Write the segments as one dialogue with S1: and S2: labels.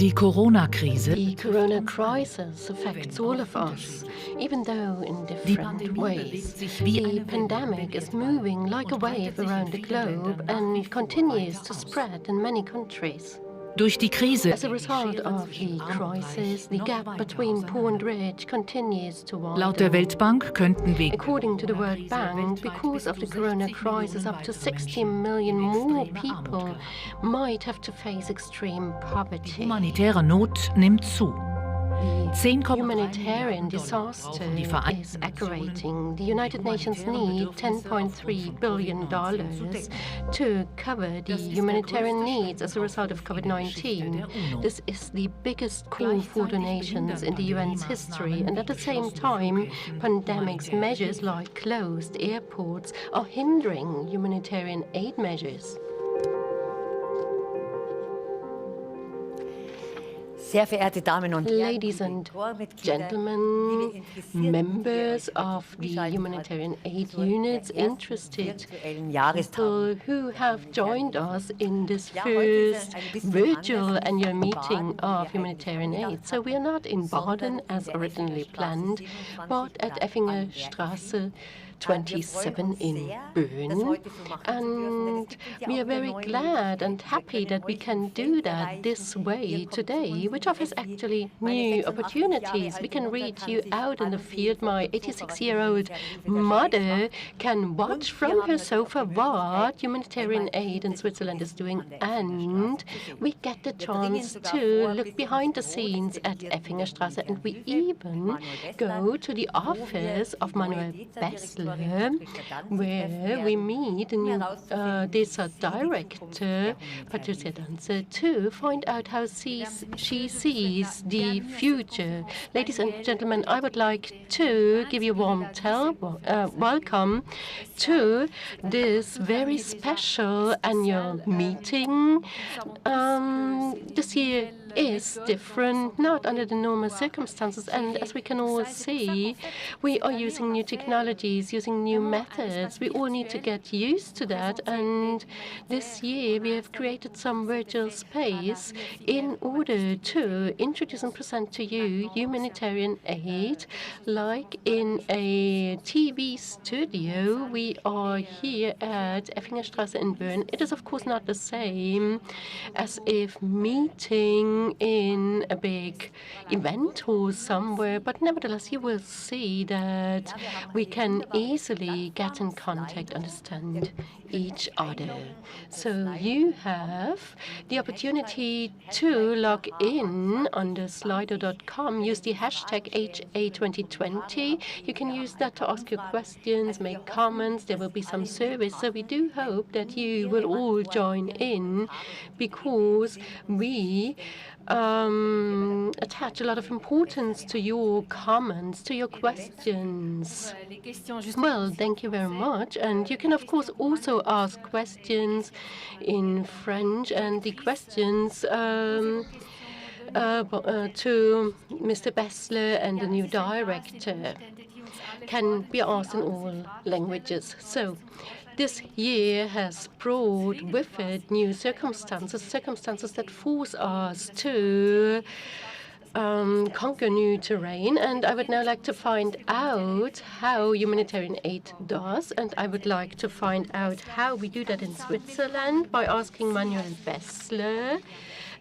S1: Die Corona-Krise.
S2: The corona crisis affects all of us, even though in different ways. The pandemic is moving like a wave around the globe and continues to spread in many countries.
S1: Durch die Krise.
S2: As a result of the crisis, the gap between poor and rich continues to
S1: Laut der
S2: widen.
S1: Weltbank könnten wegen
S2: According to the World Bank, because of the corona crisis, up to 60 million more people might have to face extreme poverty.
S1: humanitäre Not nimmt zu.
S2: The humanitarian disaster is aggravating. The United Nations need $10.3 billion to cover the humanitarian needs as a result of COVID-19. This is the biggest call for donations in the UN's history, and at the same time, pandemic measures like closed airports are hindering humanitarian aid measures.
S3: Sehr verehrte Damen und Herren,
S2: Ladies and gentlemen, members of the humanitarian aid units, interested people who have joined us in this first virtual annual meeting of humanitarian aid. So we are not in Baden as originally planned, but at Effinger Straße 27 in Bern, and we are very glad and happy that we can do that this way today, which offers actually new opportunities. We can read you out in the field. My 86-year-old mother can watch from her sofa what humanitarian aid in Switzerland is doing, and we get the chance to look behind the scenes at Effinger Straße, and we even go to the office of Manuel Bessler, where we meet the new DESA director, Patricia Danze, to find out how she sees the future. Ladies and gentlemen, I would like to give you a warm welcome to this very special annual meeting. This year is different, not under the normal circumstances, and as we can all see, we are using new technologies, using new methods. We all need to get used to that, and this year we have created some virtual space in order to introduce and present to you humanitarian aid, like in a TV studio. We are here at Effinger Straße in Bern. It is of course not the same as if meeting in a big event hall somewhere, but nevertheless you will see that we can easily get in contact, understand each other. So you have the opportunity to log in under slido.com, use the hashtag HA2020. You can use that to ask your questions, make comments. There will be some surveys, so we do hope that you will all join in, because we attach a lot of importance to your comments, to your questions. Well, thank you very much. And you can, of course, also ask questions in French, and the questions to Mr. Bessler and the new director can be asked in all languages. So this year has brought with it new circumstances that force us to conquer new terrain, and I would now like to find out how humanitarian aid does, and I would like to find out how we do that in Switzerland by asking Manuel Bessler.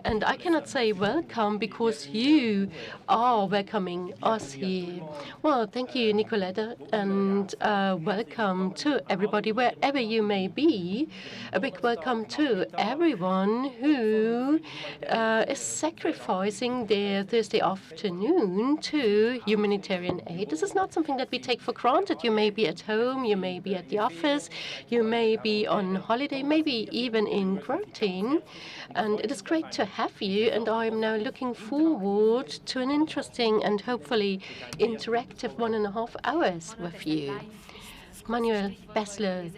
S2: And I cannot say welcome because you are welcoming us here. Well, thank you, Nicoletta, and welcome to everybody, wherever you may be. A big welcome to everyone who is sacrificing their Thursday afternoon to humanitarian aid. This is not something that we take for granted. You may be at home, you may be at the office, you may be on holiday, maybe even in quarantine, and it is great to have you, and I'm now looking forward to an interesting and hopefully interactive 1.5 hours with you. Manuel Bessler,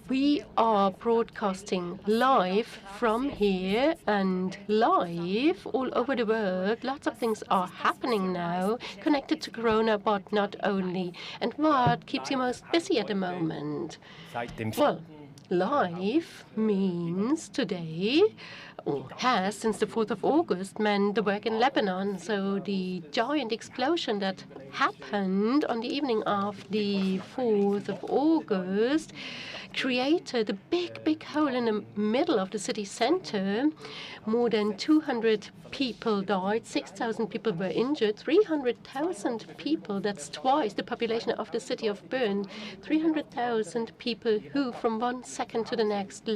S2: we are broadcasting live from here and live all over the world. Lots of things are happening now connected to Corona, but not only. And what keeps you most busy at the moment? Well, life means today, or has since the 4th of August, meant the work in Lebanon. So the giant explosion that happened on the evening of the 4th of August created a big, big hole in the middle of the city center. More than 200 people died, 6,000 people were injured, 300,000 people, that's twice the population of the city of Bern, 300,000 people who from one second to the next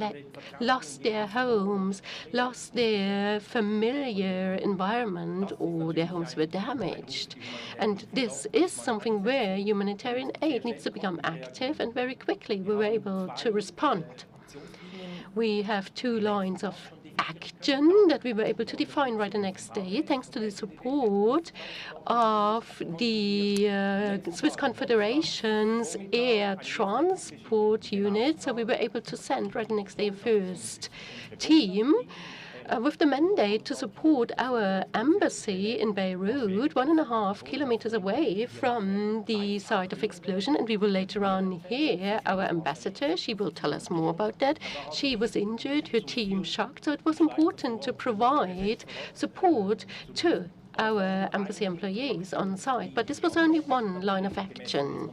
S2: lost their homes, lost their familiar environment, or their homes were damaged. And this is something where humanitarian aid needs to become active, and very quickly we were able to respond. We have 2 lines of action that we were able to define right the next day, thanks to the support of the Swiss Confederation's air transport unit. So we were able to send right the next day a first team with the mandate to support our embassy in Beirut, 1.5 kilometers away from the site of explosion. And we will later on hear our ambassador. She will tell us more about that. She was injured, her team shocked. So it was important to provide support to our embassy employees on site. But this was only one line of action.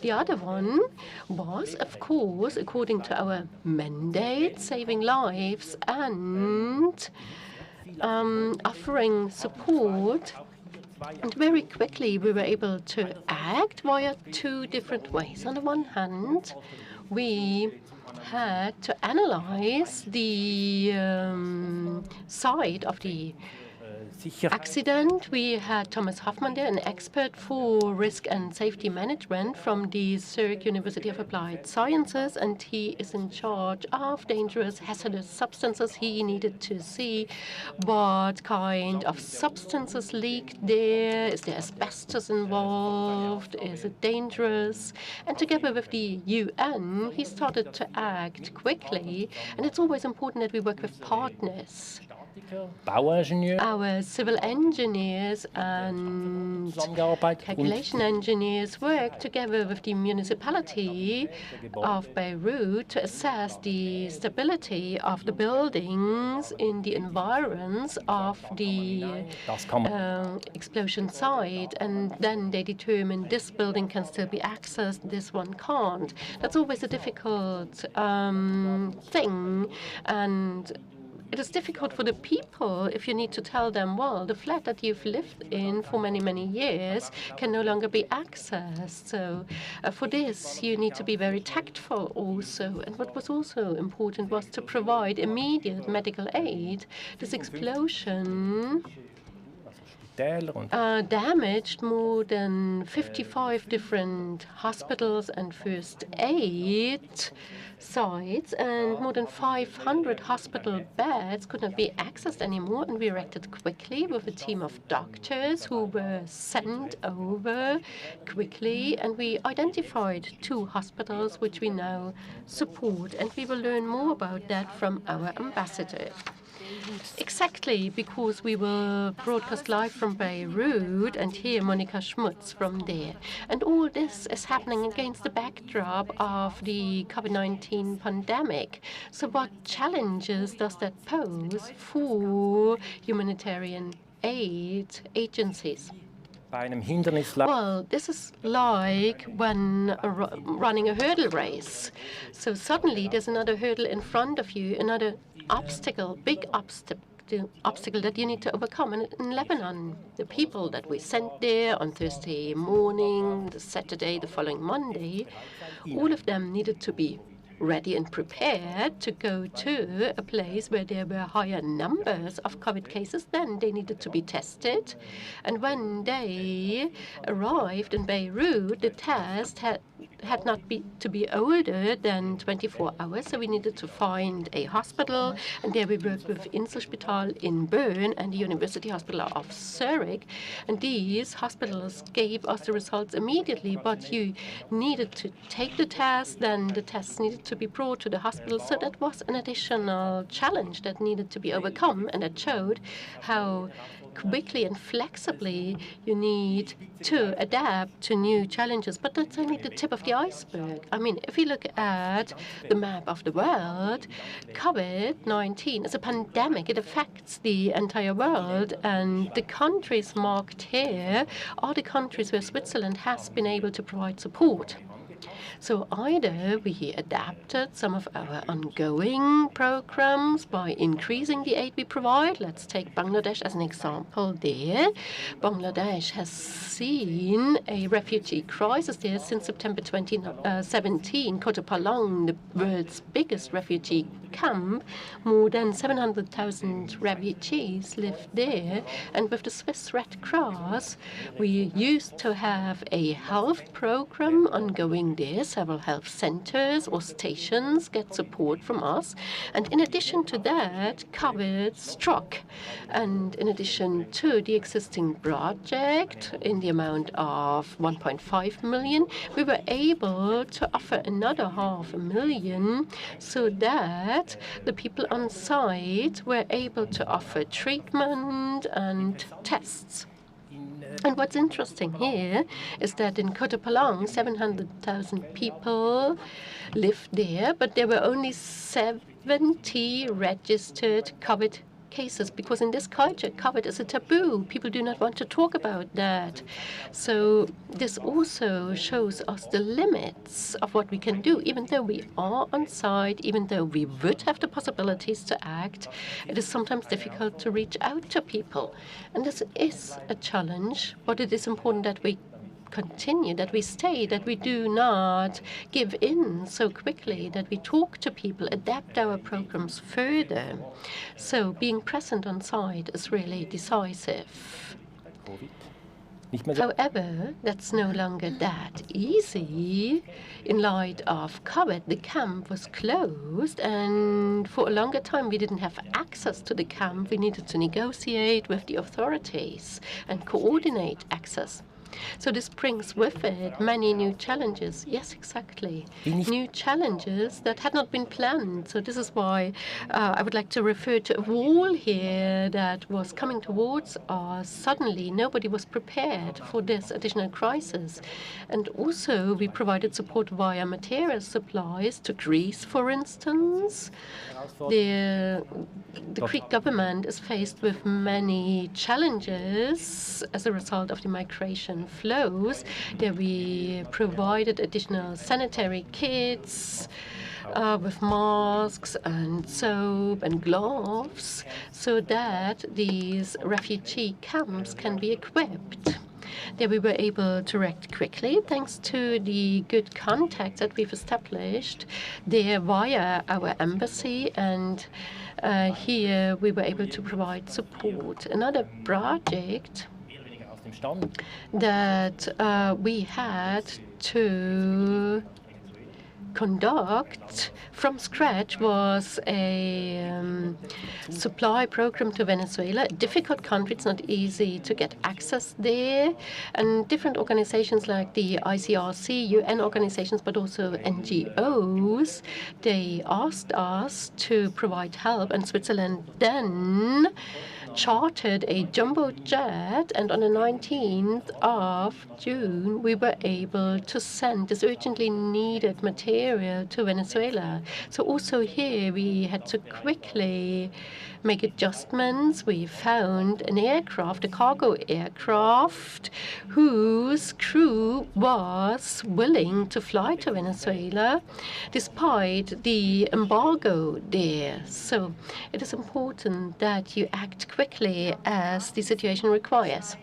S2: The other one was, of course, according to our mandate, saving lives and offering support. And very quickly we were able to act via 2 different ways. On the one hand, we had to analyze the site of the accident. We had Thomas Hoffmann there, an expert for risk and safety management from the Zurich University of Applied Sciences, and he is in charge of dangerous hazardous substances. He needed to see what kind of substances leaked there. Is there asbestos involved? Is it dangerous? And together with the UN, he started to act quickly. And it's always important that we work with partners. Our civil engineers and calculation engineers work together with the municipality of Beirut to assess the stability of the buildings in the environs of the explosion site. And then they determine this building can still be accessed, this one can't. That's always a difficult thing. And it is difficult for the people if you need to tell them, well, the flat that you've lived in for many, many years can no longer be accessed. So for this, you need to be very tactful also. And what was also important was to provide immediate medical aid. This explosion damaged more than 55 different hospitals and first aid sites, and more than 500 hospital beds could not be accessed anymore. And we reacted quickly with a team of doctors who were sent over quickly, and we identified 2 hospitals which we now support, and we will learn more about that from our ambassador. Exactly, because we will broadcast live from Beirut and hear Monika Schmutz from there. And all this is happening against the backdrop of the COVID-19 pandemic. So what challenges does that pose for humanitarian aid agencies? Well, this is like when running a hurdle race. So suddenly there's another hurdle in front of you, another obstacle, big obstacle that you need to overcome. And in Lebanon, the people that we sent there on Thursday morning, the Saturday, the following Monday, all of them needed to be ready and prepared to go to a place where there were higher numbers of COVID cases. Then they needed to be tested. And when they arrived in Beirut, the test had not to be older than 24 hours. So we needed to find a hospital. And there we worked with Inselspital in Bern and the University Hospital of Zurich. And these hospitals gave us the results immediately. But you needed to take the test, then the tests needed to be brought to the hospital. So that was an additional challenge that needed to be overcome, and that showed how quickly and flexibly. You need to adapt to new challenges, but that's only the tip of the iceberg. I mean, if you look at the map of the world, COVID-19 is a pandemic. It affects the entire world, and the countries marked here are the countries where Switzerland has been able to provide support. So either we adapted some of our ongoing programs by increasing the aid we provide. Let's take Bangladesh as an example there. Bangladesh has seen a refugee crisis there since September 2017. Kota Palang, the world's biggest refugee camp, more than 700,000 refugees live there. And with the Swiss Red Cross, we used to have a health program ongoing there. Several health centers or stations get support from us. And in addition to that, COVID struck. And in addition to the existing project in the amount of 1.5 million, we were able to offer another 500,000 so that the people on site were able to offer treatment and tests. And what's interesting here is that in Kota Palang, 700,000 people lived there, but there were only 70 registered COVID cases, because in this culture, COVID is a taboo. People do not want to talk about that. So this also shows us the limits of what we can do. Even though we are on site, even though we would have the possibilities to act, it is sometimes difficult to reach out to people. And this is a challenge, but it is important that we continue, that we stay, that we do not give in so quickly, that we talk to people, adapt our programs further. So being present on site is really decisive. However, that's no longer that easy. In light of COVID, the camp was closed, and for a longer time we didn't have access to the camp. We needed to negotiate with the authorities and coordinate access. So this brings with it many new challenges. Yes, exactly. New challenges that had not been planned. So this is why I would like to refer to a wall here that was coming towards us. Suddenly, nobody was prepared for this additional crisis. And also, we provided support via material supplies to Greece, for instance. The Greek government is faced with many challenges as a result of the migration flows. There we provided additional sanitary kits with masks and soap and gloves so that these refugee camps can be equipped. There we were able to react quickly thanks to the good contacts that we've established there via our embassy, and here we were able to provide support. Another project that we had to conduct from scratch was a supply program to Venezuela, a difficult country. It's not easy to get access there. And different organizations like the ICRC, UN organizations, but also NGOs, they asked us to provide help. And Switzerland then chartered a jumbo jet, and on the 19th of June, we were able to send this urgently needed material to Venezuela. So also here, we had to quickly make adjustments. We found an aircraft, a cargo aircraft, whose crew was willing to fly to Venezuela despite the embargo there. So it is important that you act quickly as the situation requires.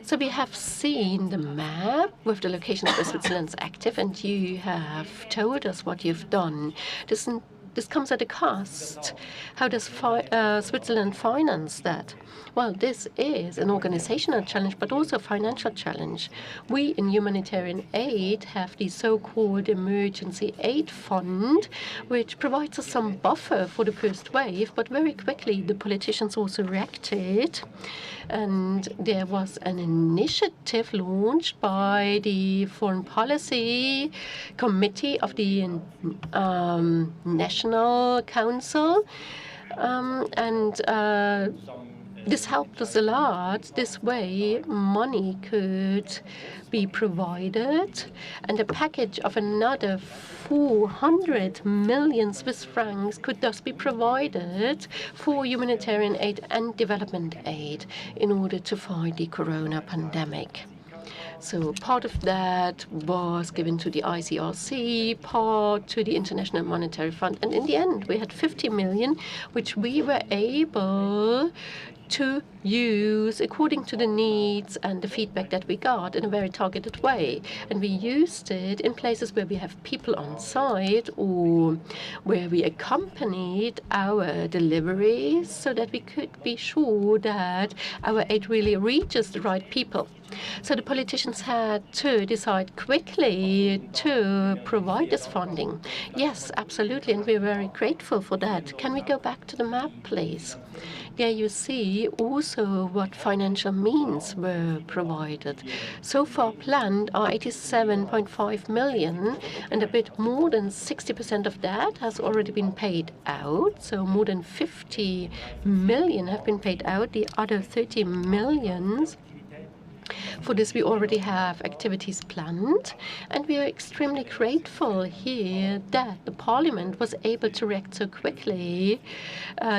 S2: So we have seen the map with the locations where Switzerland's active, and you have told us what you've done. This comes at a cost. How does Switzerland finance that? Well, this is an organizational challenge, but also a financial challenge. We in humanitarian aid have the so-called emergency aid fund, which provides us some buffer for the first wave, but very quickly the politicians also reacted. And there was an initiative launched by the Foreign Policy Committee of the National Council. This helped us a lot. This way, money could be provided, and a package of another 400 million Swiss francs could thus be provided for humanitarian aid and development aid in order to fight the corona pandemic. So part of that was given to the ICRC, part to the International Monetary Fund, and in the end we had 50 million, which we were able to use according to the needs and the feedback that we got in a very targeted way. And we used it in places where we have people on site or where we accompanied our deliveries so that we could be sure that our aid really reaches the right people. So the politicians had to decide quickly to provide this funding. Yes, absolutely, and we're very grateful for that. Can we go back to the map, please? There you see also what financial means were provided. So far planned are 87.5 million, and a bit more than 60% of that has already been paid out. So more than 50 million have been paid out. The other 30 millions, for this, we already have activities planned, and we are extremely grateful here that the Parliament was able to react so quickly.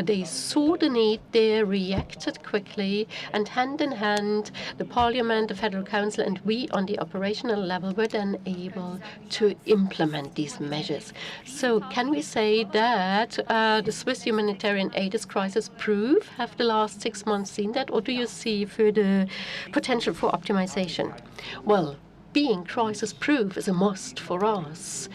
S2: They saw the need, they reacted quickly, and hand in hand, the Parliament, the Federal Council, and we on the operational level were then able to implement these measures. So can we say that the Swiss humanitarian aid is crisis-proof? Have the last 6 months seen that, or do you see further potential for optimization? Well, being crisis-proof is a must for us.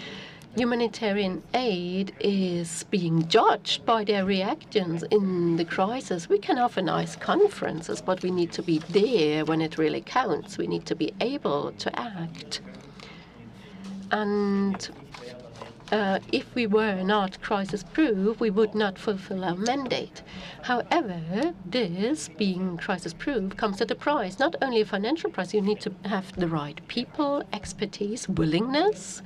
S2: Humanitarian aid is being judged by their reactions in the crisis. We can have nice conferences, but we need to be there when it really counts. We need to be able to act. And if we were not crisis-proof, we would not fulfill our mandate. However, this being crisis-proof comes at a price, not only a financial price. You need to have the right people, expertise, willingness.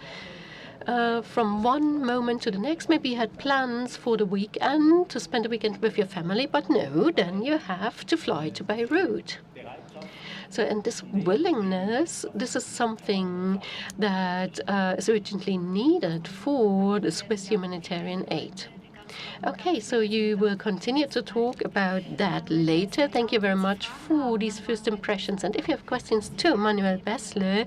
S2: From one moment to the next, maybe you had plans for the weekend to spend the weekend with your family, but no, then you have to fly to Beirut. So, and this willingness, this is something that is urgently needed for the Swiss humanitarian aid. Okay, so you will continue to talk about that later. Thank you very much for these first impressions. And if you have questions to Manuel Bessler,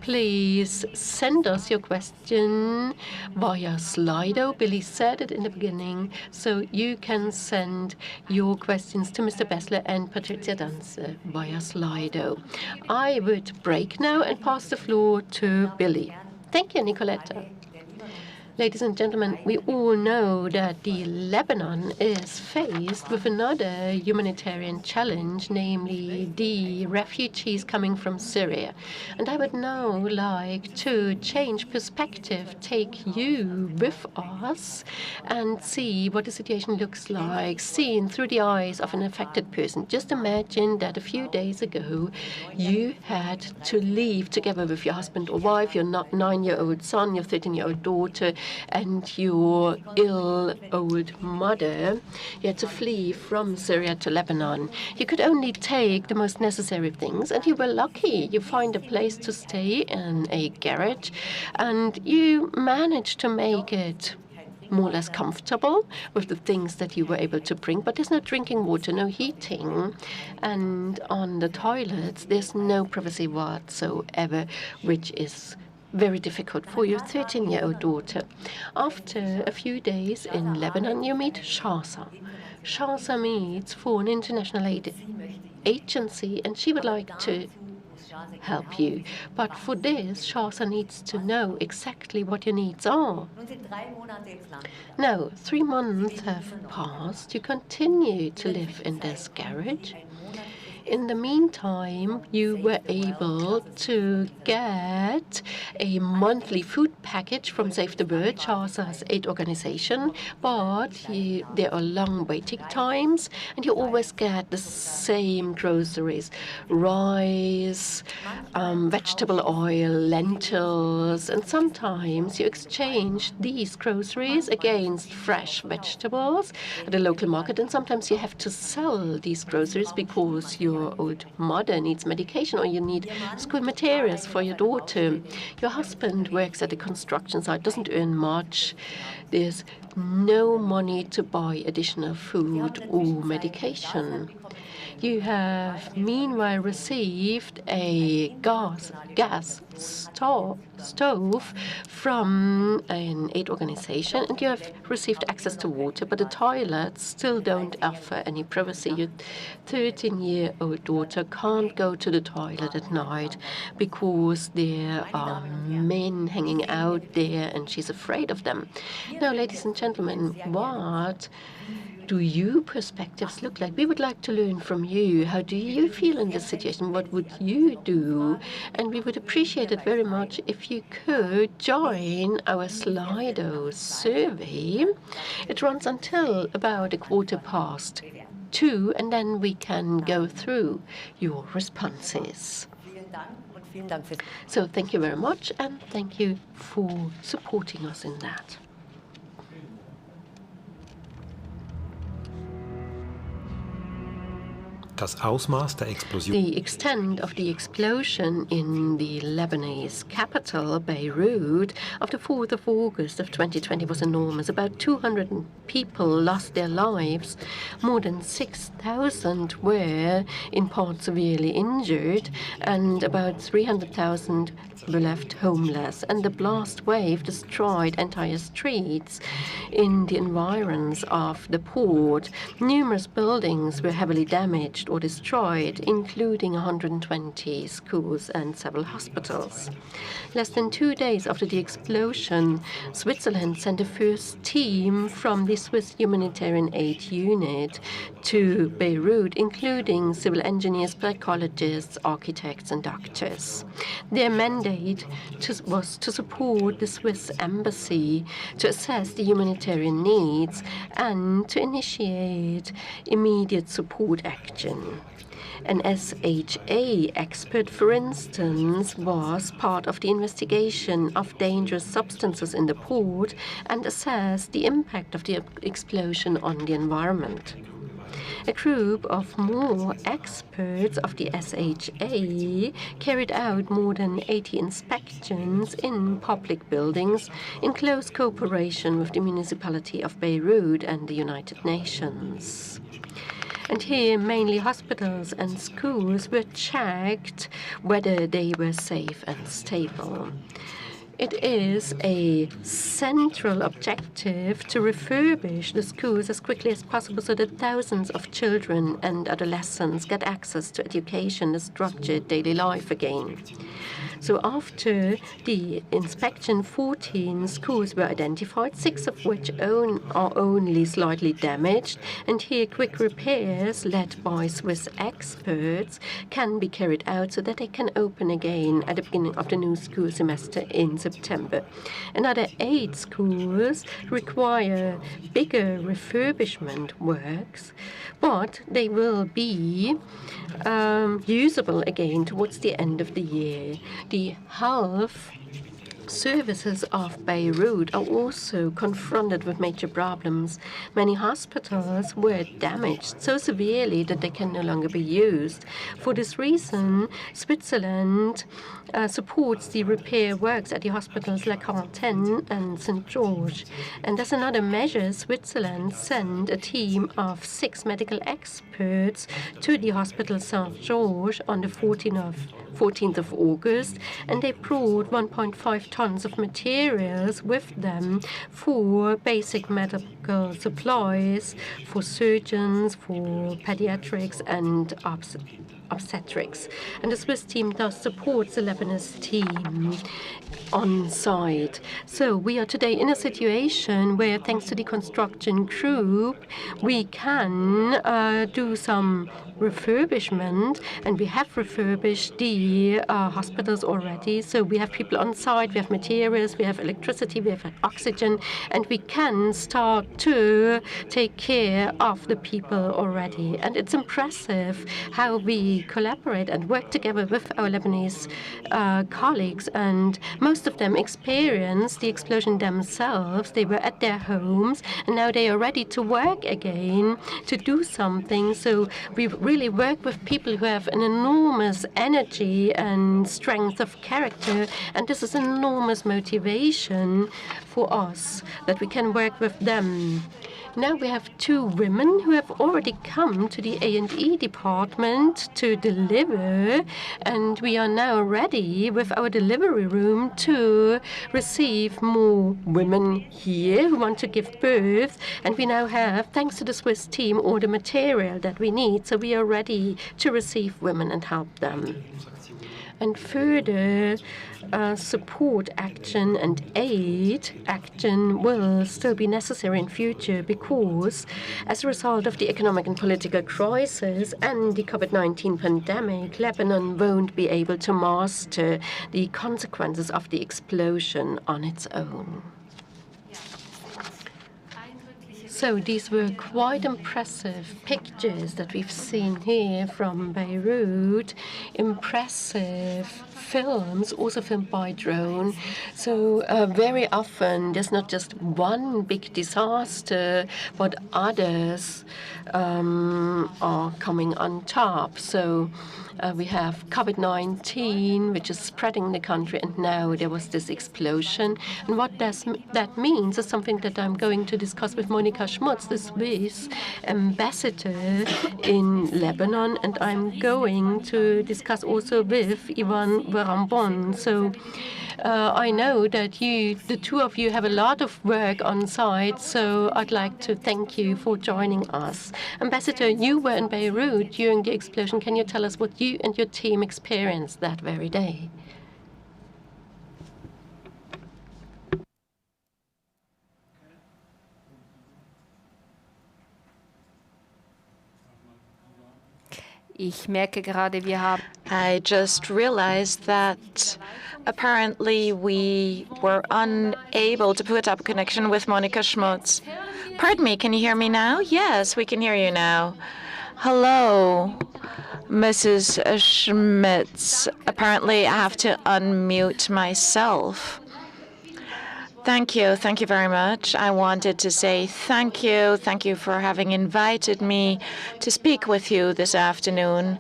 S2: please send us your question via Slido. Billy said it in the beginning, so you can send your questions to Mr. Bessler and Patricia Danze via Slido. I would break now and pass the floor to Billy. Thank you, Nicoletta. Ladies and gentlemen, we all know that Lebanon is faced with another humanitarian challenge, namely the refugees coming from Syria. And I would now like to change perspective, take you with us, and see what the situation looks like, seen through the eyes of an affected person. Just imagine that a few days ago, you had to leave together with your husband or wife, your 9-year-old son, your 13-year-old daughter, and your ill old mother. You had to flee from Syria to Lebanon. You could only take the most necessary things, and you were lucky. You find a place to stay in a garage, and you managed to make it more or less comfortable with the things that you were able to bring. But there's no drinking water, no heating, and on the toilets, there's no privacy whatsoever, which is very difficult for your 13-year-old daughter. After a few days in Lebanon, you meet Shasa. Shasa meets for an international aid agency, and she would like to help you. But for this, Shasa needs to know exactly what your needs are. Now, 3 months have passed. You continue to live in this garage. In the meantime, you were able to get a monthly food package from Save the World, Chasa's aid organization, but there are long waiting times, and you always get the same groceries: rice, vegetable oil, lentils, and sometimes you exchange these groceries against fresh vegetables at a local market, and sometimes you have to sell these groceries because your old mother needs medication or you need school materials for your daughter. Your husband works at a construction site, doesn't earn much. There's no money to buy additional food or medication. You have meanwhile received a gas stove from an aid organization, and you have received access to water, but the toilets still don't offer any privacy. Your 13-year-old daughter can't go to the toilet at night because there are men hanging out there and she's afraid of them. Now, ladies and gentlemen, what do your perspectives look like? We would like to learn from you. How do you feel in this situation? What would you do? And we would appreciate it very much if you could join our Slido survey. It runs until about 2:15, and then we can go through your responses. So thank you very much, and thank you for supporting us in that. The extent of the explosion in the Lebanese capital, Beirut, of the 4th of August of 2020 was enormous. About 200 people lost their lives. More than 6,000 were in part severely injured, and about 300,000 were left homeless. And the blast wave destroyed entire streets in the environs of the port. Numerous buildings were heavily damaged or destroyed, including 120 schools and several hospitals. Less than 2 days after the explosion, Switzerland sent the first team from the Swiss Humanitarian Aid Unit to Beirut, including civil engineers, psychologists, architects, and doctors. Their mandate was to support the Swiss embassy, to assess the humanitarian needs, and to initiate immediate support action. An SHA expert, for instance, was part of the investigation of dangerous substances in the port and assessed the impact of the explosion on the environment. A group of more experts of the SHA carried out more than 80 inspections in public buildings in close cooperation with the municipality of Beirut and the United Nations. And here, mainly hospitals and schools were checked whether they were safe and stable. It is a central objective to refurbish the schools as quickly as possible so that thousands of children and adolescents get access to education and structured daily life again. So after the inspection, 14 schools were identified, 6 of which are only slightly damaged. And here quick repairs led by Swiss experts can be carried out so that they can open again at the beginning of the new school semester in September. Another 8 schools require bigger refurbishment works, but they will be usable again towards the end of the year. The health services of Beirut are also confronted with major problems. Many hospitals were damaged so severely that they can no longer be used. For this reason, Switzerland supports the repair works at the hospitals La Quarantaine and St. George. And as another measure, Switzerland sent a team of 6 medical experts to the hospital St. George on the 14th of August, and they brought 1.5 tons of materials with them for basic medical supplies, for surgeons, for pediatrics and obstetrics. And the Swiss team thus supports the Lebanese team on site. So we are today in a situation where, thanks to the construction group, we can do some refurbishment, and we have refurbished the hospitals already. So we have people on site, we have materials, we have electricity, we have oxygen, and we can start to take care of the people already. And it's impressive how we collaborate and work together with our Lebanese colleagues, and most of them experienced the explosion themselves. They were at their homes, and now they are ready to work again, to do something. So we really work with people who have an enormous energy and strength of character, and this is enormous motivation for us that we can work with them. Now we have two women who have already come to the A&E department to deliver, and we are now ready with our delivery room to receive more women here who want to give birth. And we now have, thanks to the Swiss team, all the material that we need, so we are ready to receive women and help them. And further support action and aid action will still be necessary in future, because as a result of the economic and political crisis and the COVID-19 pandemic, Lebanon won't be able to master the consequences of the explosion on its own. So these were quite impressive pictures that we've seen here from Beirut. Impressive films, also filmed by drone. So very often there's not just one big disaster, but others are coming on top. So we have COVID-19, which is spreading in the country, and now there was this explosion. And what that means is something that I'm going to discuss with Monika Schmutz, the Swiss ambassador in Lebanon, and I'm going to discuss also with Ivan Varambon. So I know that the two of you have a lot of work on site, so I'd like to thank you for joining us. Ambassador, you were in Beirut during the explosion. Can you tell us what you and your team experienced that very day?
S4: I just realized that apparently we were unable to put up a connection with Monika Schmutz. Pardon me, can you hear me now? Yes, we can hear you now. Hello, Mrs. Schmitz. Apparently I have to unmute myself. Thank you very much. I wanted to say thank you for having invited me to speak with you this afternoon,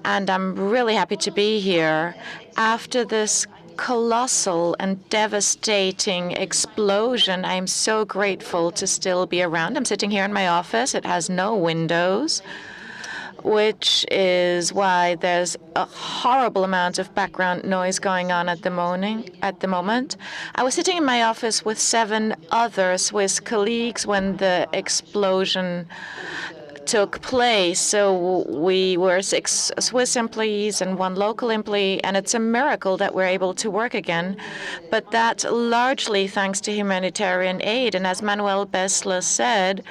S4: and I'm really happy to be here. After this colossal and devastating explosion, I'm so grateful to still be around. I'm sitting here in my office. It has no windows, which is why there's a horrible amount of background noise going on at the moment. I was sitting in my office with 7 other Swiss colleagues when the explosion took place. So we were 6 Swiss employees and 1 local employee, and it's a miracle that we're able to work again. But that's largely thanks to humanitarian aid. And as Manuel Bessler said,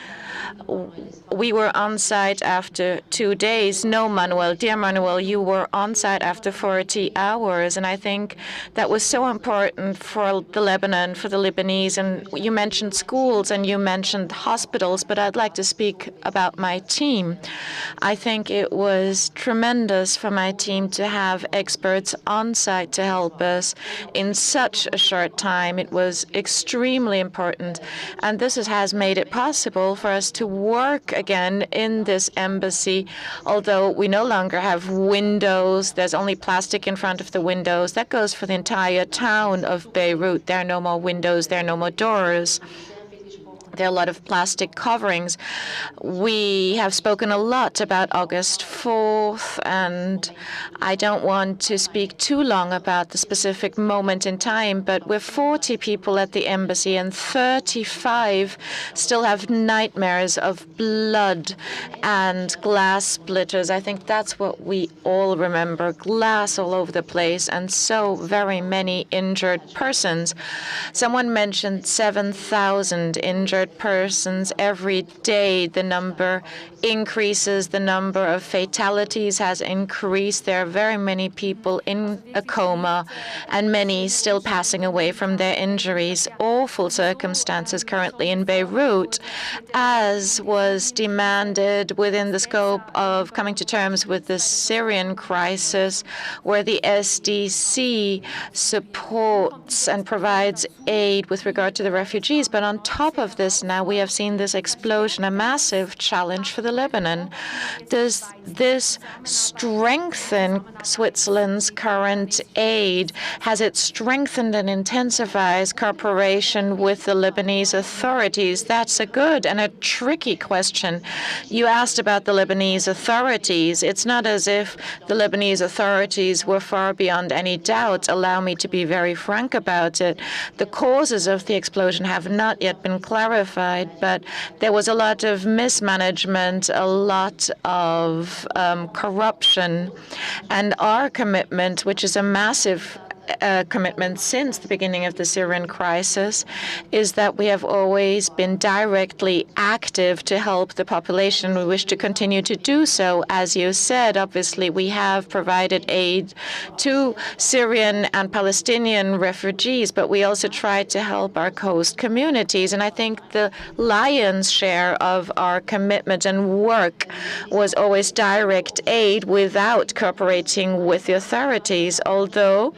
S4: we were on site after 2 days. No, Manuel, dear Manuel, you were on site after 40 hours. And I think that was so important for the Lebanon, for the Lebanese. And you mentioned schools and you mentioned hospitals, but I'd like to speak about my team. I think it was tremendous for my team to have experts on site to help us in such a short time. It was extremely important. And this has made it possible for us to work again in this embassy, although we no longer have windows. There's only plastic in front of the windows. That goes for the entire town of Beirut. There are no more windows. There are no more doors. There are a lot of plastic coverings. We have spoken a lot about August 4th, and I don't want to speak too long about the specific moment in time, but we're 40 people at the embassy, and 35 still have nightmares of blood and glass splitters. I think that's what we all remember, glass all over the place, and so very many injured persons. Someone mentioned 7,000 injured persons every day. The number increases, the number of fatalities has increased. There are very many people in a coma and many still passing away from their injuries. Awful circumstances currently in Beirut, as was demanded within the scope of coming to terms with the Syrian crisis, where the SDC supports and provides aid with regard to the refugees. But on top of this, now we have seen this explosion, a massive challenge for the Lebanon. Does this strengthen Switzerland's current aid? Has it strengthened and intensifies cooperation with the Lebanese authorities? That's a good and a tricky question. You asked about the Lebanese authorities. It's not as if the Lebanese authorities were far beyond any doubt. Allow me to be very frank about it. The causes of the explosion have not yet been clarified, but there was a lot of mismanagement, a lot of corruption, and our commitment, which is a massive commitment since the beginning of the Syrian crisis, is that we have always been directly active to help the population. We wish to continue to do so. As you said, obviously, we have provided aid to Syrian and Palestinian refugees, but we also try to help our coast communities. And I think the lion's share of our commitment and work was always direct aid without cooperating with the authorities, although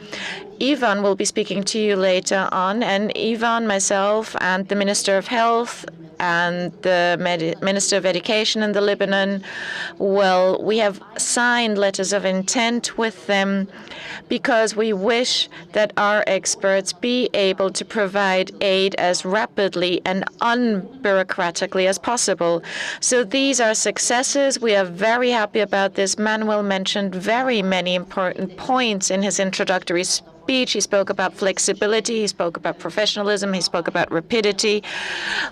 S4: Ivan will be speaking to you later on, and Ivan, myself, and the Minister of Health and the Minister of Education in the Lebanon, well, we have signed letters of intent with them because we wish that our experts be able to provide aid as rapidly and unbureaucratically as possible. So these are successes. We are very happy about this. Manuel mentioned very many important points in his introductory speech. He spoke about flexibility, he spoke about professionalism, he spoke about rapidity.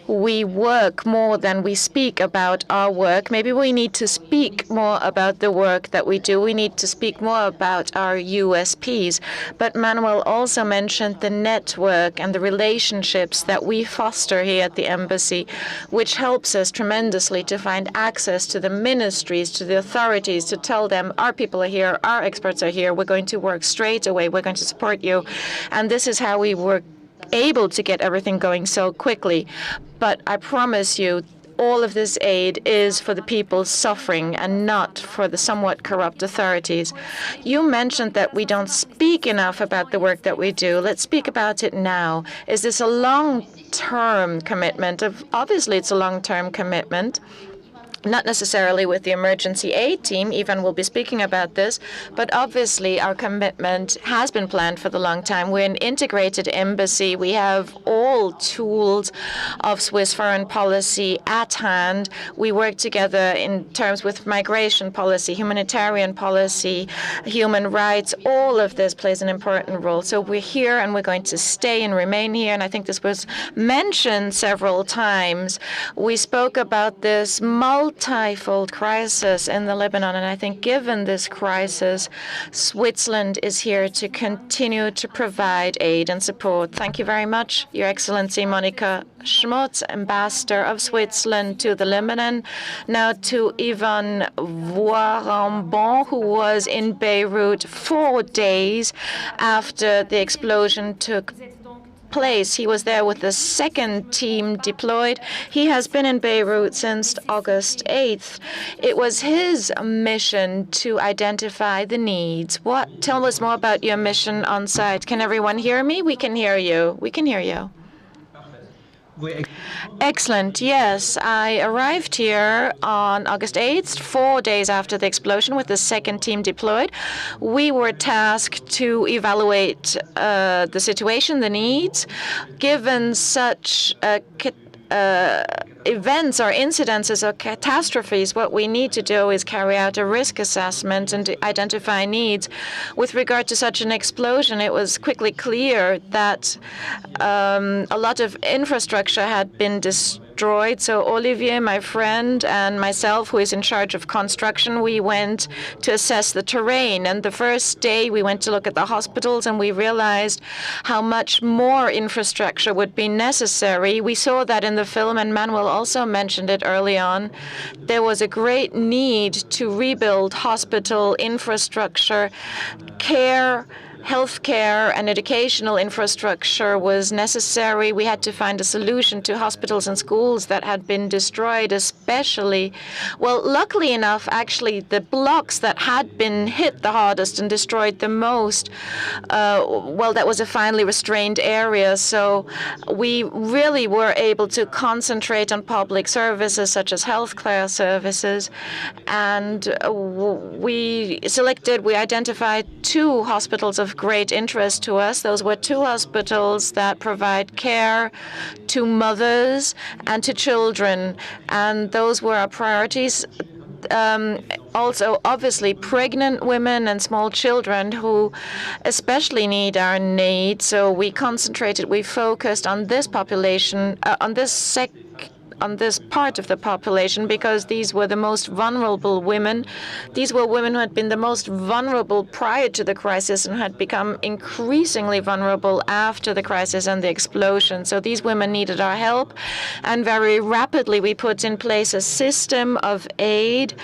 S4: We work more than we speak about our work. Maybe we need to speak more about the work that we do. We need to speak more about our USPs. But Manuel also mentioned the network and the relationships that we foster here at the embassy, which helps us tremendously to find access to the ministries, to the authorities, to tell them our people are here, our experts are here, we're going to work straight away, we're going to support you. And this is how we were able to get everything going so quickly. But I promise you, all of this aid is for the people suffering and not for the somewhat corrupt authorities. You mentioned that we don't speak enough about the work that we do. Let's speak about it now. Is this a long-term commitment? Obviously, it's a long-term commitment. Not necessarily with the emergency aid team, Ivan will be speaking about this, but obviously our commitment has been planned for the long time. We're an integrated embassy. We have all tools of Swiss foreign policy at hand. We work together in terms with migration policy, humanitarian policy, human rights. All of this plays an important role. So we're here and we're going to stay and remain here. And I think this was mentioned several times. We spoke about this multifold crisis in the Lebanon, and I think given this crisis, Switzerland is here to continue to provide aid and support. Thank you very much, Your Excellency Monika Schmutz, Ambassador of Switzerland to the Lebanon. Now to Ivan Voirambon, who was in Beirut 4 days after the explosion took place. He was there with the second team deployed. He has been in Beirut since August 8th. It was his mission to identify the needs. Tell us more about your mission on site. Can everyone hear me? We can hear you. We can hear you. Excellent. Yes, I arrived here on August 8th, 4 days after the explosion, with the second team deployed. We were tasked to evaluate the situation, the needs. Given such a events or incidences or catastrophes, what we need to do is carry out a risk assessment and to identify needs. With regard to such an explosion, it was quickly clear that a lot of infrastructure had been destroyed. So Olivier, my friend, and myself, who is in charge of construction, we went to assess the terrain. And the first day we went to look at the hospitals, and we realized how much more infrastructure would be necessary. We saw that in the film, and Manuel also mentioned it early on. There was a great need to rebuild hospital infrastructure, care, healthcare and educational infrastructure was necessary. We had to find a solution to hospitals and schools that had been destroyed, especially, well, luckily enough, actually, the blocks that had been hit the hardest and destroyed the most, well, that was a finely restrained area. So we really were able to concentrate on public services such as healthcare services. And we identified 2 hospitals of great interest to us. Those were 2 hospitals that provide care to mothers and to children, and those were our priorities. Also, obviously, pregnant women and small children who especially need our need. So we focused on this population, on this part of the population, because these were the most vulnerable women. These were women who had been the most vulnerable prior to the crisis and had become increasingly vulnerable after the crisis and the explosion. So these women needed our help, and very rapidly we put in place a system of aid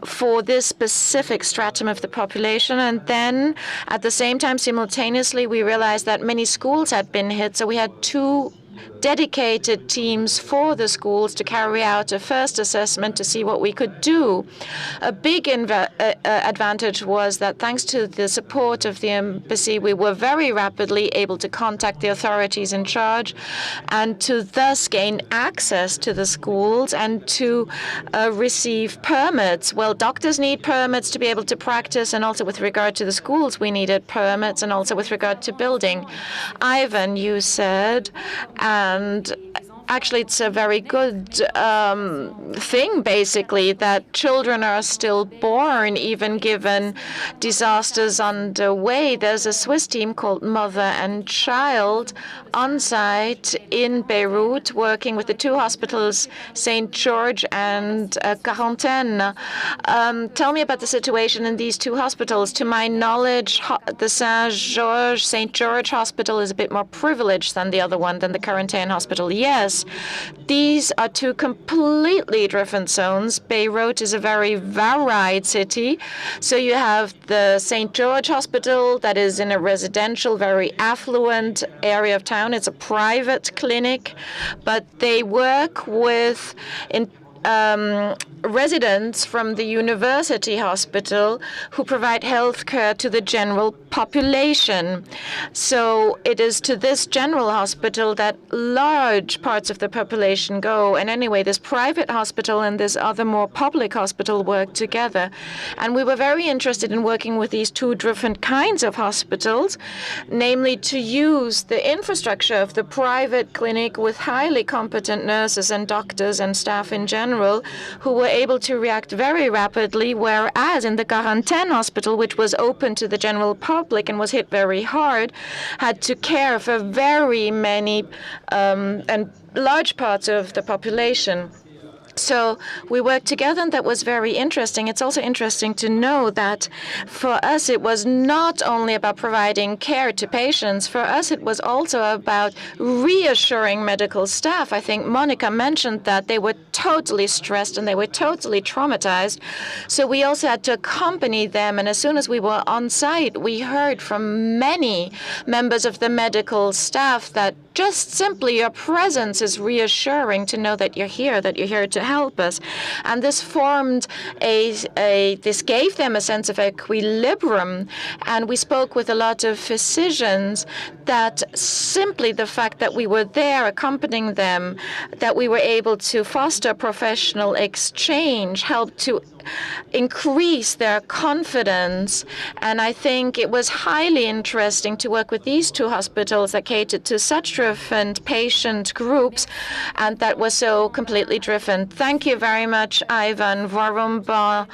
S4: for this specific stratum of the population. And then at the same time, simultaneously, we realized that many schools had been hit, so we had 2 dedicated teams for the schools to carry out a first assessment to see what we could do. A big advantage was that thanks to the support of the embassy, we were very rapidly able to contact the authorities in charge and to thus gain access to the schools and to receive permits. Well, doctors need permits to be able to practice, and also with regard to the schools, we needed permits, and also with regard to building. Ivan, you said, and actually, it's a very good thing, basically, that children are still born, even given disasters underway. There's a Swiss team called Mother and Child on site in Beirut, working with the 2 hospitals, St. George and Quarantaine. Tell me about the situation in these 2 hospitals. To my knowledge, the St. George Hospital is a bit more privileged than the other one, than the Quarantaine Hospital. Yes, these are 2 completely different zones. Beirut is a very varied city. So you have the St. George Hospital that is in a residential, very affluent area of town. It's a private clinic, but they work with residents from the university hospital who provide health care to the general population. So it is to this general hospital that large parts of the population go. And anyway, this private hospital and this other more public hospital work together. And we were very interested in working with these 2 different kinds of hospitals, namely to use the infrastructure of the private clinic with highly competent nurses and doctors and staff in general who were able to react very rapidly, whereas in the Quarantaine Hospital, which was open to the general public and was hit very hard, had to care for very many and large parts of the population. So we worked together, and that was very interesting. It's also interesting to know that for us, it was not only about providing care to patients. For us, it was also about reassuring medical staff. I think Monica mentioned that they were totally stressed and they were totally traumatized. So we also had to accompany them. And as soon as we were on site, we heard from many members of the medical staff that just simply your presence is reassuring to know that you're here to help us. And this formed this gave them a sense of equilibrium. And we spoke with a lot of physicians that simply the fact that we were there accompanying them, that we were able to foster professional exchange, helped to increase their confidence. And I think it was highly interesting to work with these 2 hospitals that catered to such different patient groups, and that was so completely different. Thank you very much, Ivan Warumba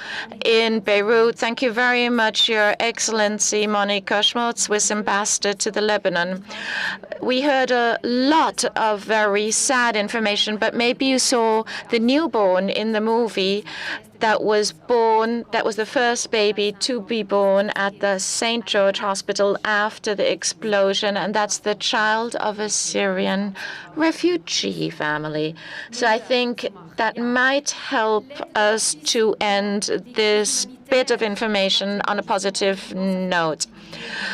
S4: in Beirut. Thank you very much, Your Excellency Monika Schmutz, Swiss Ambassador to the Lebanon. We heard a lot of very sad information, but maybe you saw the newborn in the movie that was the first baby to be born at the St. George Hospital after the explosion, and that's the child of a Syrian refugee family. So I think that might help us to end this bit of information on a positive note.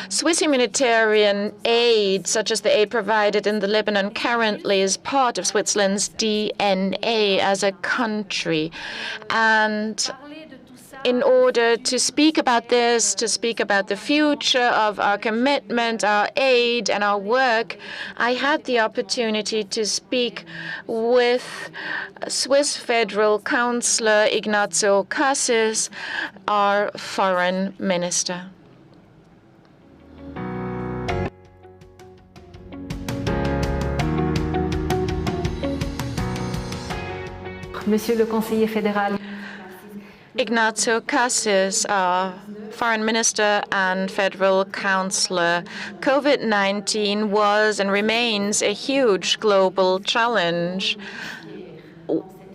S4: Swiss humanitarian aid, such as the aid provided in the Lebanon currently, is part of Switzerland's DNA as a country. And in order to speak about this, to speak about the future of our commitment, our aid, and our work, I had the opportunity to speak with Swiss Federal Councillor Ignacio Cassis, our foreign minister.
S5: Monsieur le conseiller fédéral.
S4: Ignacio Cassis, our foreign minister and federal councillor. COVID-19 was and remains a huge global challenge.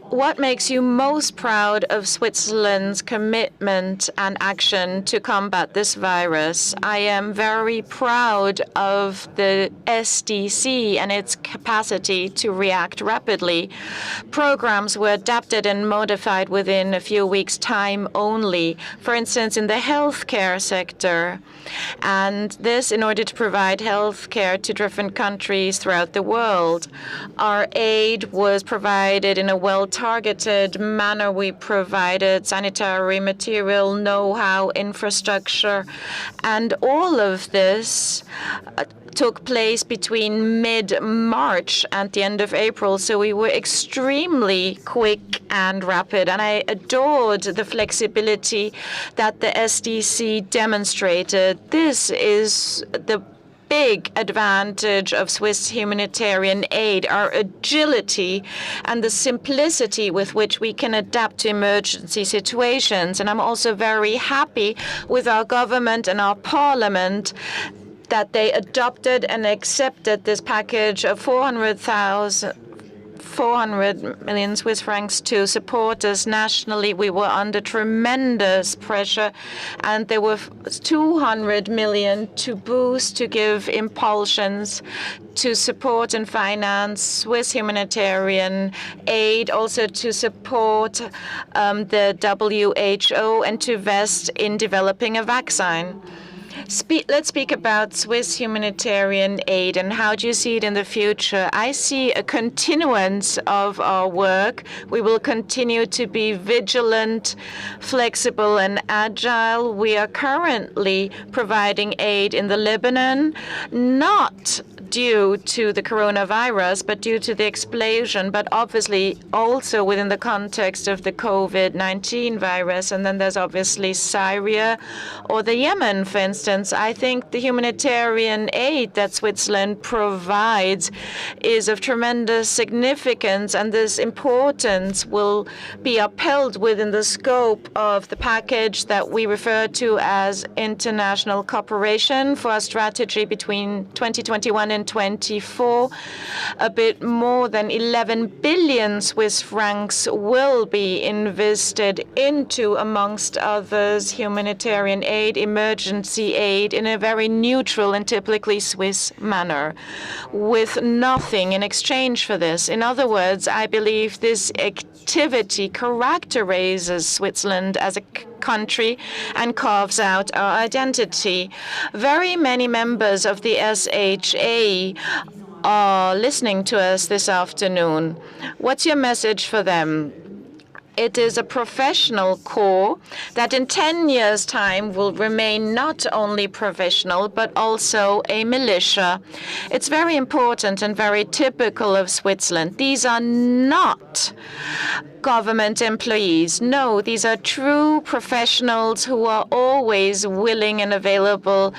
S4: What makes you most proud of Switzerland's commitment and action to combat this virus? I am very proud of the SDC and its capacity to react rapidly. Programs were adapted and modified within a few weeks' time only, for instance, in the healthcare sector. And this in order to provide healthcare to different countries throughout the world. Our aid was provided in a well-targeted manner. We provided sanitary material, know-how, infrastructure, and all of this took place between mid-March and the end of April, so we were extremely quick and rapid, and I adored the flexibility that the SDC demonstrated. This is the big advantage of Swiss humanitarian aid, our agility and the simplicity with which we can adapt to emergency situations. And I'm also very happy with our government and our parliament that they adopted and accepted this package of 400 million Swiss francs to support us nationally. We were under tremendous pressure, and there were 200 million to boost, to give impulsions, to support and finance Swiss humanitarian aid, also to support the WHO and to invest in developing a vaccine. Let's speak about Swiss humanitarian aid and how do you see it in the future? I see a continuance of our work. We will continue to be vigilant, flexible, and agile. We are currently providing aid in the Lebanon, not due to the coronavirus, but due to the explosion, but obviously also within the context of the COVID-19 virus. And then there's obviously Syria or the Yemen, for instance. I think the humanitarian aid that Switzerland provides is of tremendous significance, and this importance will be upheld within the scope of the package that we refer to as international cooperation for our strategy between 2021 and 2024. A bit more than 11 billion Swiss francs will be invested into, amongst others, humanitarian aid, emergency aid, in a very neutral and typically Swiss manner, with nothing in exchange for this. In other words, I believe this activity characterizes Switzerland as a country and carves out our identity. Very many members of the SHA are listening to us this afternoon. What's your message for them? It is a professional corps that in 10 years' time will remain not only professional, but also a militia. It's very important and very typical of Switzerland. These are not government employees. No, these are true professionals who are always willing and available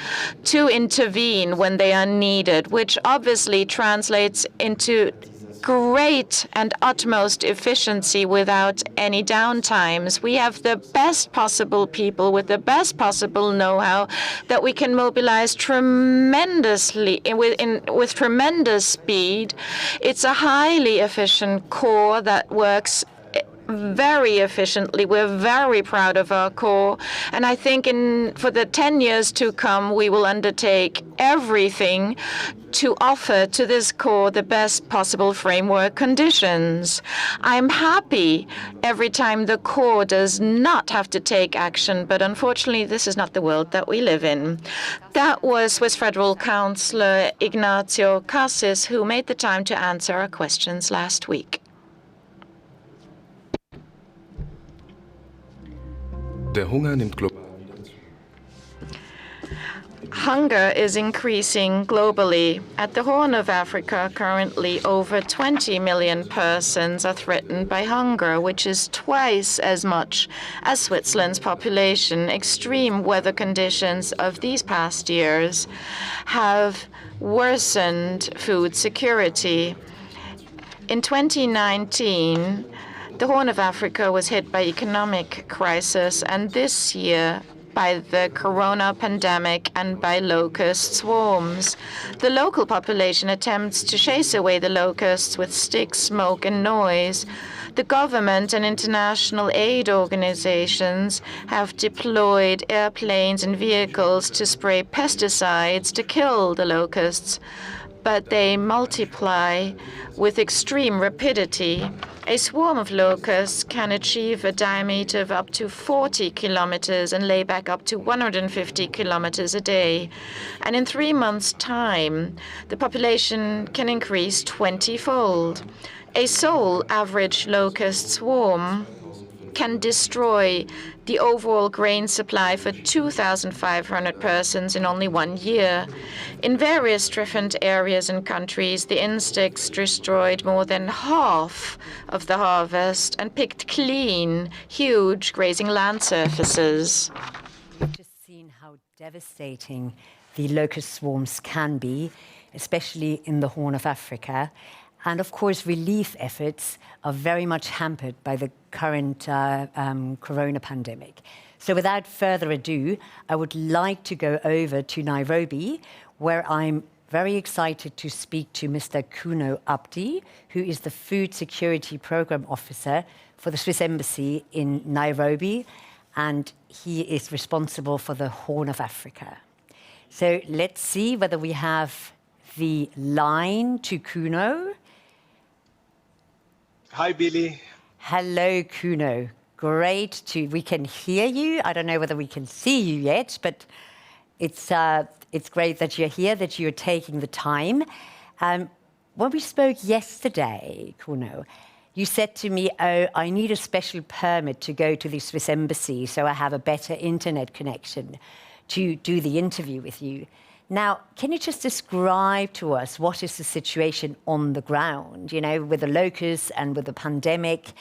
S4: to intervene when they are needed, which obviously translates into great and utmost efficiency without any downtimes. We have the best possible people with the best possible know-how that we can mobilize tremendously with tremendous speed. It's a highly efficient corps that works very efficiently. We're very proud of our corps, and I think for the 10 years to come, we will undertake everything to offer to this corps the best possible framework conditions. I'm happy every time the corps does not have to take action, but unfortunately, this is not the world that we live in. That was Swiss Federal Councillor Ignacio Cassis, who made the time to answer our questions last week.
S6: Der Hunger nimmt global.
S4: Hunger is increasing globally. At the Horn of Africa, currently over 20 million persons are threatened by hunger, which is twice as much as Switzerland's population. Extreme weather conditions of these past years have worsened food security. In 2019, the Horn of Africa was hit by economic crisis, and this year by the corona pandemic and by locust swarms. The local population attempts to chase away the locusts with sticks, smoke, and noise. The government and international aid organizations have deployed airplanes and vehicles to spray pesticides to kill the locusts, but they multiply with extreme rapidity. A swarm of locusts can achieve a diameter of up to 40 kilometers and lay back up to 150 kilometers a day. And in 3 months' time, the population can increase 20-fold. A sole average locust swarm can destroy the overall grain supply for 2,500 persons in only 1 year. In various different areas and countries, the insects destroyed more than half of the harvest and picked clean huge grazing land surfaces.
S3: We've just seen how devastating the locust swarms can be, especially in the Horn of Africa. And of course, relief efforts are very much hampered by the current corona pandemic. So without further ado, I would like to go over to Nairobi, where I'm very excited to speak to Mr. Kuno Abdi, who is the Food Security Program Officer for the Swiss Embassy in Nairobi, and he is responsible for the Horn of Africa. So let's see whether we have the line to Kuno.
S7: Hi, Billy.
S3: Hello, Kuno. Great we can hear you. I don't know whether we can see you yet, but it's great that you're here, that you're taking the time. When we spoke yesterday, Kuno, you said to me, oh, I need a special permit to go to the Swiss Embassy so I have a better internet connection to do the interview with you. Now, can you just describe to us what is the situation on the ground, with the locusts and with the pandemic?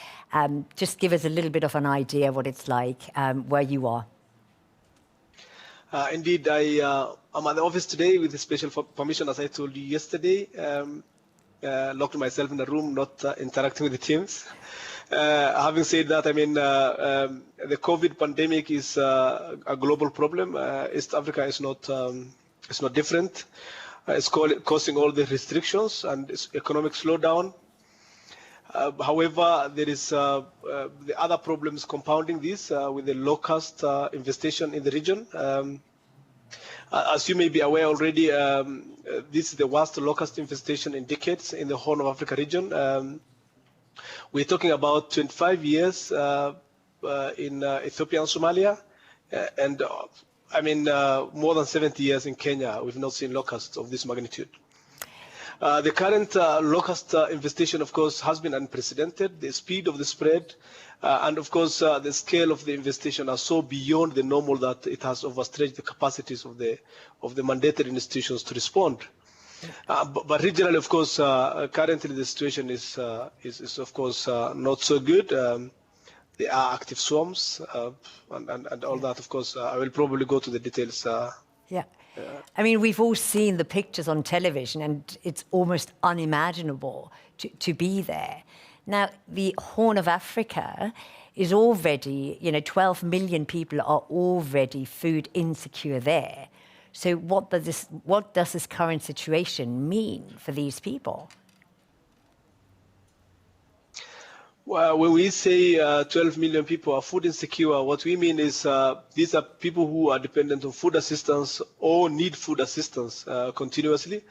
S3: Just give us a little bit of an idea what it's like where you are.
S7: Indeed, I'm at the office today with the special permission, as I told you yesterday. Locked myself in a room, not interacting with the teams. Having said that, the COVID pandemic is a global problem. East Africa is not different. It's causing all the restrictions and economic slowdown. However, there is the other problems compounding this with the locust infestation in the region. As you may be aware already, this is the worst locust infestation in decades in the Horn of Africa region. We're talking about 25 years in Ethiopia and Somalia, and more than 70 years in Kenya. We've not seen locusts of this magnitude. The current locust infestation, of course, has been unprecedented. The speed of the spread and, of course, the scale of the infestation are so beyond the normal that it has overstretched the capacities of the mandatory institutions to respond. But regionally, of course, currently the situation is of course, not so good. There are active swarms and all that. Of course, I will probably go to the details.
S3: Yeah. I mean, we've all seen the pictures on television, and it's almost unimaginable to be there. Now, the Horn of Africa is already, 12 million people are already food insecure there. So what does this current situation mean for these people?
S7: Well, when we say 12 million people are food insecure, what we mean is these are people who are dependent on food assistance or need food assistance continuously.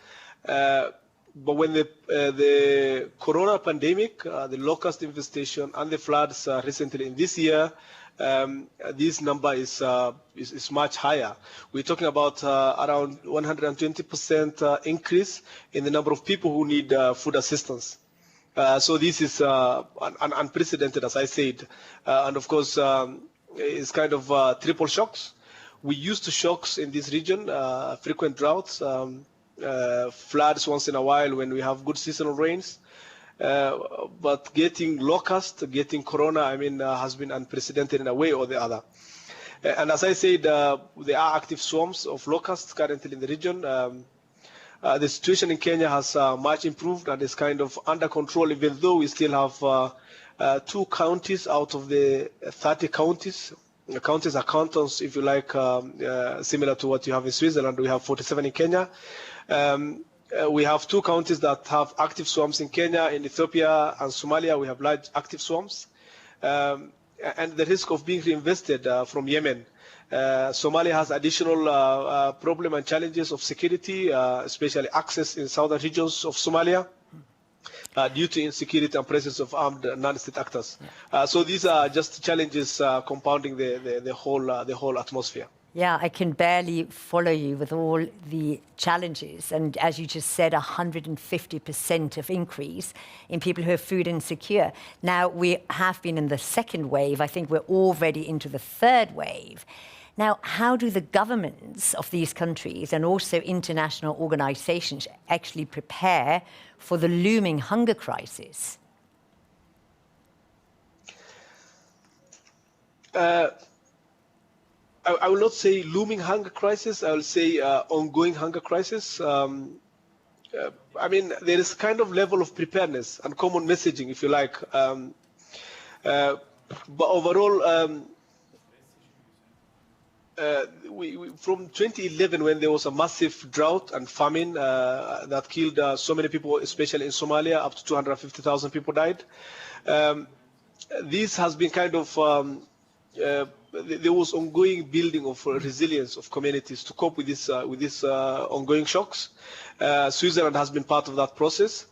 S7: But when the corona pandemic, the locust infestation, and the floods recently in this year, this number is much higher. We're talking about around 120% increase in the number of people who need food assistance. So this is unprecedented, as I said, and of course it's kind of triple shocks. We used to shocks in this region, frequent droughts, floods once in a while when we have good seasonal rains. But getting locust, getting corona, has been unprecedented in a way or the other. And as I said, there are active swarms of locusts currently in the region. The situation in Kenya has much improved and is kind of under control, even though we still have 2 counties out of the 30 counties. The counties are cantons, if you like, similar to what you have in Switzerland. We have 47 in Kenya. We have 2 counties that have active swarms in Kenya. In Ethiopia and Somalia, we have large active swarms. And the risk of being reinvested from Yemen. Somalia has additional problem and challenges of security, especially access in southern regions of Somalia, due to insecurity and presence of armed non-state actors. So these are just challenges compounding the whole atmosphere.
S3: Yeah, I can barely follow you with all the challenges. And as you just said, 150% of increase in people who are food insecure. Now, we have been in the second wave. I think we're already into the third wave. Now, how do the governments of these countries and also international organizations actually prepare for the looming hunger crisis?
S7: I will not say looming hunger crisis. I will say ongoing hunger crisis. There is kind of level of preparedness and common messaging, if you like. But overall, from 2011, when there was a massive drought and famine that killed so many people, especially in Somalia, up to 250,000 people died. This has been kind of there was ongoing building of resilience of communities to cope with this ongoing shocks. Switzerland has been part of that process.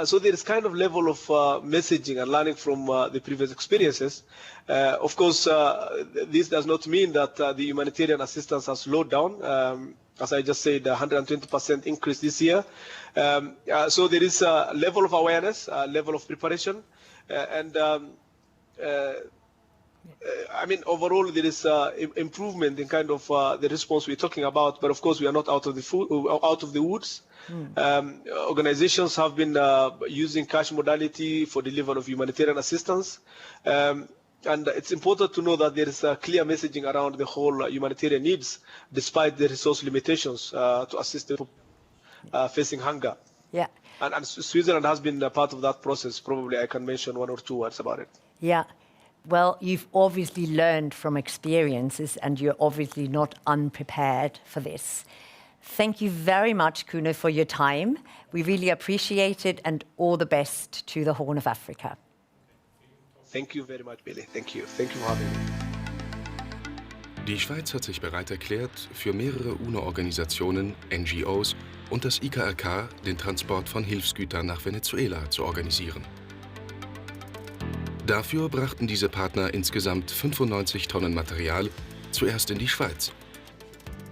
S7: So there is kind of level of messaging and learning from the previous experiences. Of course, this does not mean that the humanitarian assistance has slowed down. As I just said, 120% increase this year. So there is a level of awareness, a level of preparation, and overall there is improvement in kind of the response we're talking about. But of course, we are not out of the woods. Organizations have been using cash modality for delivery of humanitarian assistance. And it's important to know that there is a clear messaging around the whole humanitarian needs, despite the resource limitations to assist the people facing hunger.
S3: Yeah.
S7: And Switzerland has been a part of that process. Probably I can mention 1 or 2 words about it.
S3: Yeah. Well, you've obviously learned from experiences, and you're obviously not unprepared for this. Thank you very much, Kuno, for your time. We really appreciate it, and all the best to the Horn of Africa.
S7: Thank you very much, Billy. Thank you. Thank you for having me.
S6: Die Schweiz hat sich bereit erklärt, für mehrere UNO-Organisationen, NGOs und das IKRK den Transport von Hilfsgütern nach Venezuela zu organisieren. Dafür brachten diese Partner insgesamt 95 Tonnen Material zuerst in die Schweiz.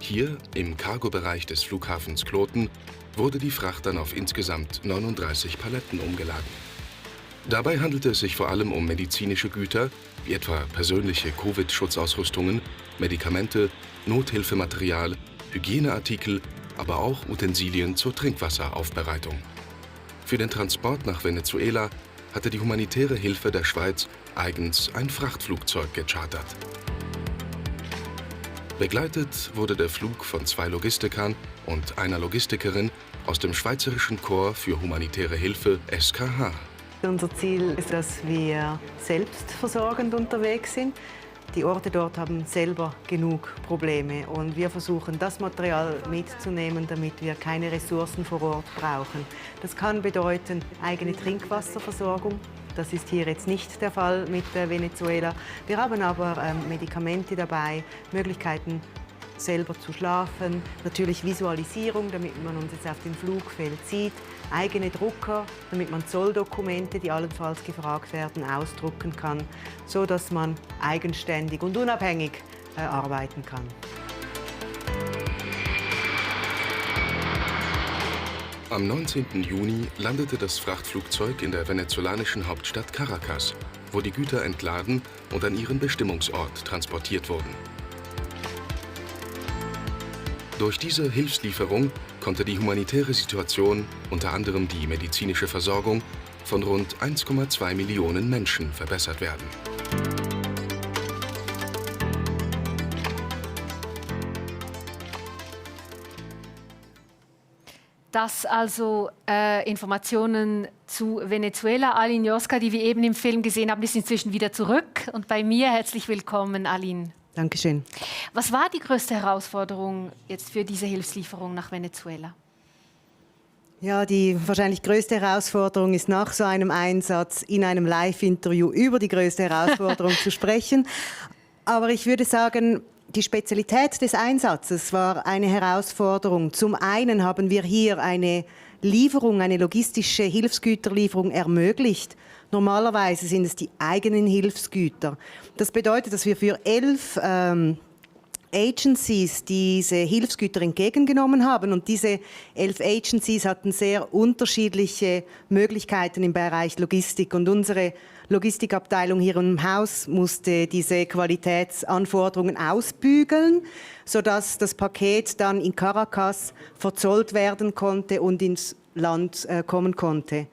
S6: Hier, im Cargobereich des Flughafens Kloten, wurde die Fracht dann auf insgesamt 39 Paletten umgeladen. Dabei handelte es sich vor allem um medizinische Güter, wie etwa persönliche Covid-Schutzausrüstungen, Medikamente, Nothilfematerial, Hygieneartikel, aber auch Utensilien zur Trinkwasseraufbereitung. Für den Transport nach Venezuela hatte die humanitäre Hilfe der Schweiz eigens ein Frachtflugzeug gechartert. Begleitet wurde der Flug von 2 Logistikern und einer Logistikerin aus dem Schweizerischen Korps für humanitäre Hilfe SKH.
S8: Unser Ziel ist, dass wir selbstversorgend unterwegs sind. Die Orte dort haben selber genug Probleme und wir versuchen, das Material mitzunehmen, damit wir keine Ressourcen vor Ort brauchen. Das kann bedeuten eigene Trinkwasserversorgung. Das ist hier jetzt nicht der Fall mit Venezuela. Wir haben aber Medikamente dabei, Möglichkeiten selber zu schlafen, natürlich Visualisierung, damit man uns jetzt auf dem Flugfeld sieht, eigene Drucker, damit man Zolldokumente, die allenfalls gefragt werden, ausdrucken kann, so dass man eigenständig und unabhängig arbeiten kann.
S6: Am 19. Juni landete das Frachtflugzeug in der venezolanischen Hauptstadt Caracas, wo die Güter entladen und an ihren Bestimmungsort transportiert wurden. Durch diese Hilfslieferung konnte die humanitäre Situation, unter anderem die medizinische Versorgung, von rund 1,2 Millionen Menschen verbessert werden.
S5: Das also Informationen zu Venezuela. Aline Joska, die wir eben im Film gesehen haben, ist inzwischen wieder zurück. Und bei mir herzlich willkommen, Aline.
S8: Dankeschön.
S5: Was war die größte Herausforderung jetzt für diese Hilfslieferung nach Venezuela?
S8: Ja, die wahrscheinlich größte Herausforderung ist nach so einem Einsatz in einem Live-Interview über die größte Herausforderung zu sprechen. Aber ich würde sagen, die Spezialität des Einsatzes war eine Herausforderung. Zum einen haben wir hier eine Lieferung, eine logistische Hilfsgüterlieferung ermöglicht. Normalerweise sind es die eigenen Hilfsgüter. Das bedeutet, dass wir für 11 Agencies diese Hilfsgüter entgegengenommen haben. Und diese 11 Agencies hatten sehr unterschiedliche Möglichkeiten im Bereich Logistik. Und unsere Logistikabteilung hier im Haus musste diese Qualitätsanforderungen ausbügeln, sodass das Paket dann in Caracas verzollt werden konnte und ins Land kommen konnte.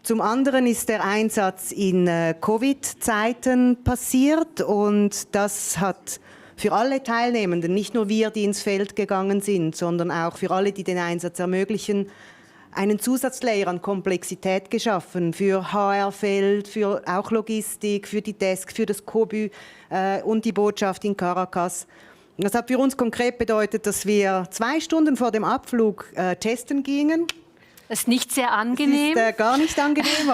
S8: Zum anderen ist der Einsatz in Covid-Zeiten passiert und das hat für alle Teilnehmenden, nicht nur wir, die ins Feld gegangen sind, sondern auch für alle, die den Einsatz ermöglichen, einen Zusatzlayer an Komplexität geschaffen für HR-Feld, für auch Logistik, für die Desk, für das COBÜ und die Botschaft in Caracas. Das hat für uns konkret bedeutet, dass wir 2 Stunden vor dem Abflug testen gingen.
S5: Das ist nicht sehr angenehm.
S8: Das ist gar nicht angenehm,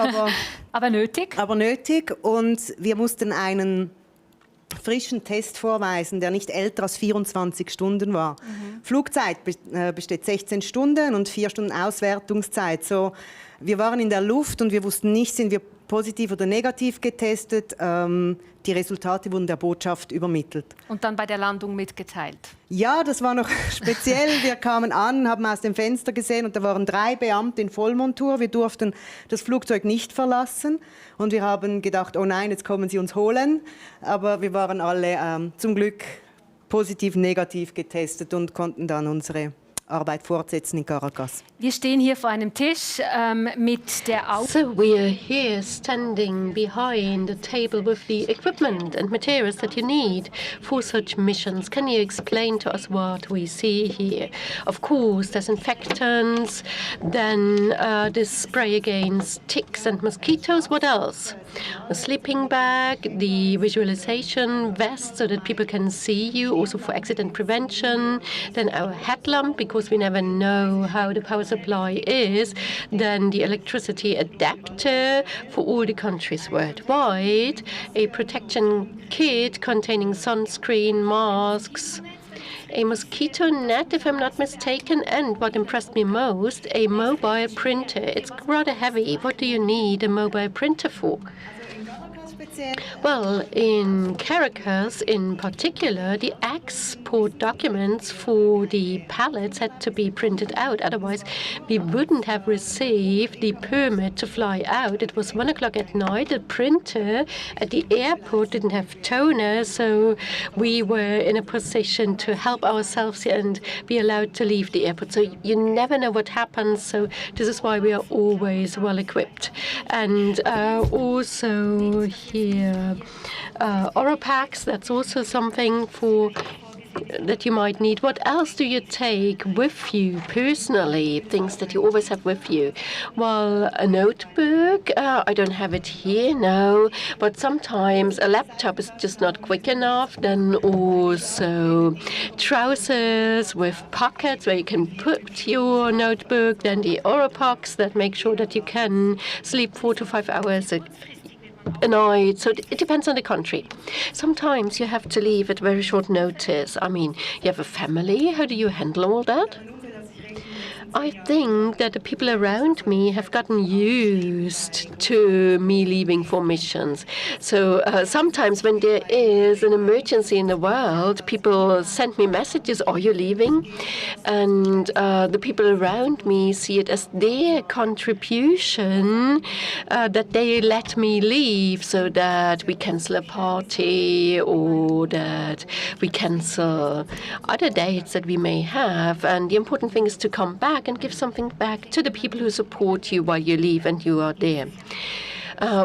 S5: aber nötig.
S8: Aber nötig. Und wir mussten einen frischen Test vorweisen, der nicht älter als 24 Stunden war. Flugzeit besteht 16 Stunden und 4 Stunden Auswertungszeit. So, wir waren in der Luft und wir wussten nicht, sind wir positiv oder negativ getestet. Die Resultate wurden der Botschaft übermittelt.
S5: Und dann bei der Landung mitgeteilt?
S8: Ja, das war noch speziell. Wir kamen an, haben aus dem Fenster gesehen und da waren 3 Beamte in Vollmontur. Wir durften das Flugzeug nicht verlassen. Und wir haben gedacht, oh nein, jetzt kommen sie uns holen. Aber wir waren alle zum Glück positiv, negativ getestet und konnten dann unsere Arbeit fortsetzen in Caracas.
S5: Wir stehen hier vor einem Tisch mit der
S2: So we're here standing behind a table with the equipment and materials that you need for such missions. Can you explain to us what we see here? Of course, disinfectants, then this spray against ticks and mosquitoes. What else? A sleeping bag, the visualization vest so that people can see you, also for accident prevention. Then our headlamp, because we never know how the power supply is. Then the electricity adapter for all the countries worldwide. A protection kit containing sunscreen, masks, a mosquito net, if I'm not mistaken, and what impressed me most, a mobile printer. It's rather heavy. What do you need a mobile printer for? Well, in Caracas in particular, the export documents for the pallets had to be printed out. Otherwise, we wouldn't have received the permit to fly out. It was 1 o'clock at night. The printer at the airport didn't have toner, so we were in a position to help ourselves and be allowed to leave the airport. So you never know what happens. So this is why we are always well equipped. And also here, Oropax, that's also something for that you might need. What else do you take with you personally, things that you always have with you? Well, a notebook, I don't have it here, no, but sometimes a laptop is just not quick enough. Then also trousers with pockets where you can put your notebook, then the Oropax that make sure that you can sleep 4 to 5 hours a night. So it depends on the country. Sometimes you have to leave at very short notice. I mean, you have a family. How do you handle all that? I think that the people around me have gotten used to me leaving for missions. So sometimes when there is an emergency in the world, people send me messages, "Are you leaving?" And the people around me see it as their contribution that they let me leave so that we cancel a party or that we cancel other dates that we may have. And the important thing is to come back and give something back to the people who support you while you leave and you are there.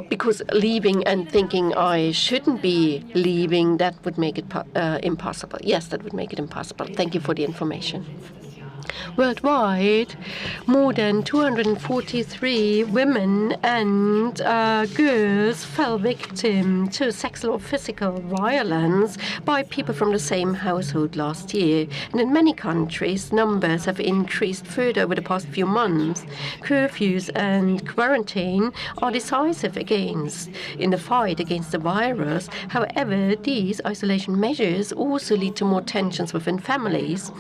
S2: Because leaving and thinking I shouldn't be leaving, that would make it impossible. Yes, that would make it impossible. Thank you for the information. Worldwide, more than 243 women and girls fell victim to sexual or physical violence by people from the same household last year. And in many countries, numbers have increased further over the past few months. Curfews and quarantine are decisive in the fight against the virus. However, these isolation measures also lead to more tensions within families,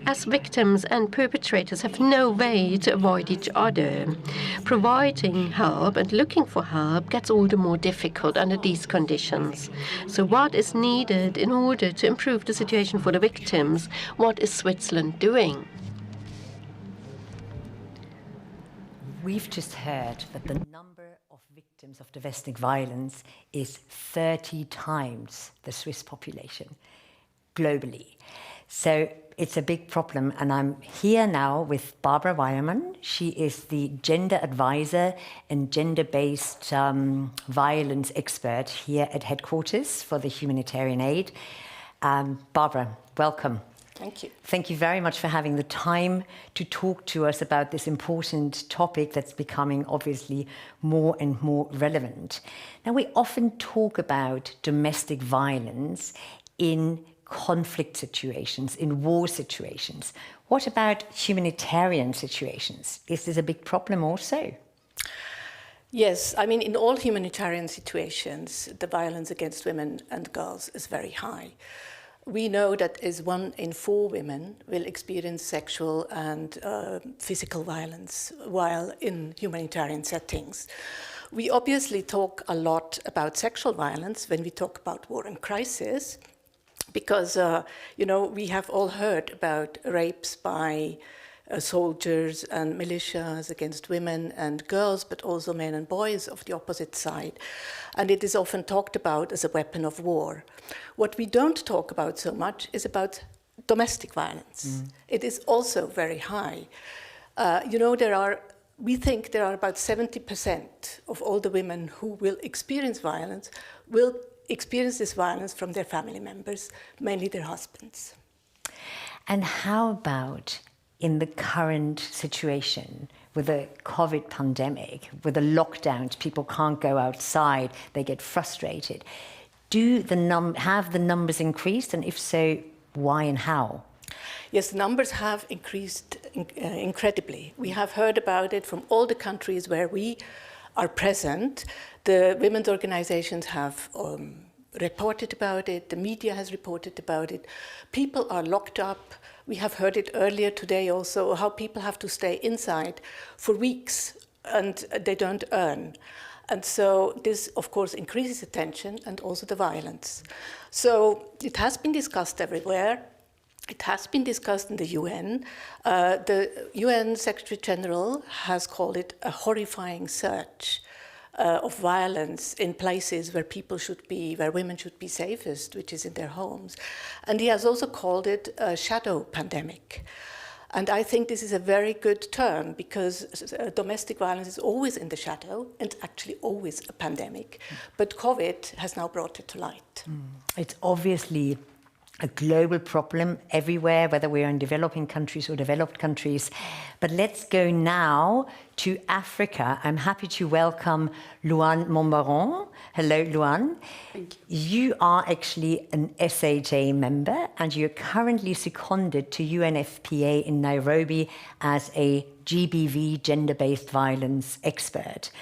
S2: as victims and perpetrators have no way to avoid each other. Providing help and looking for help gets all the more difficult under these conditions. So what is needed in order to improve the situation for the victims? What is Switzerland doing?
S3: We've just heard that the number of victims of domestic violence is 30 times the Swiss population globally. So it's a big problem, and I'm here now with Barbara Weiermann. She is the gender advisor and gender-based violence expert here at headquarters for the humanitarian aid. Barbara, welcome.
S9: Thank you.
S3: Thank you very much for having the time to talk to us about this important topic that's becoming obviously more and more relevant. Now, we often talk about domestic violence in conflict situations, in war situations. What about humanitarian situations? Is this a big problem also?
S9: Yes, I mean, in all humanitarian situations, the violence against women and girls is very high. We know that 1 in 4 women will experience sexual and physical violence while in humanitarian settings. We obviously talk a lot about sexual violence when we talk about war and crisis, because, we have all heard about rapes by soldiers and militias against women and girls, but also men and boys of the opposite side. And it is often talked about as a weapon of war. What we don't talk about so much is about domestic violence. It is also very high. We think there are about 70% of all the women who will experience violence will experience this violence from their family members, mainly their husbands.
S3: And how about in the current situation with the COVID pandemic, with the lockdowns, people can't go outside, they get frustrated. Have the numbers increased, and if so, why and how?
S9: Yes, the numbers have increased incredibly. We have heard about it from all the countries where we are present. The women's organizations have reported about it. The media has reported about it. People are locked up. We have heard it earlier today also, how people have to stay inside for weeks and they don't earn. And so this, of course, increases the tension and also the violence. So it has been discussed everywhere. It has been discussed in the UN. The UN Secretary General has called it a horrifying surge of violence in places where people should be, where women should be safest, which is in their homes. And he has also called it a shadow pandemic. And I think this is a very good term because domestic violence is always in the shadow and actually always a pandemic. But COVID has now brought it to light.
S3: It's obviously a global problem everywhere, whether we're in developing countries or developed countries. But let's go now to Africa. I'm happy to welcome Luan Montbaron. Hello, Luan.
S10: Thank you.
S3: You are actually an SAJ member, and you're currently seconded to UNFPA in Nairobi as a GBV, gender-based violence expert.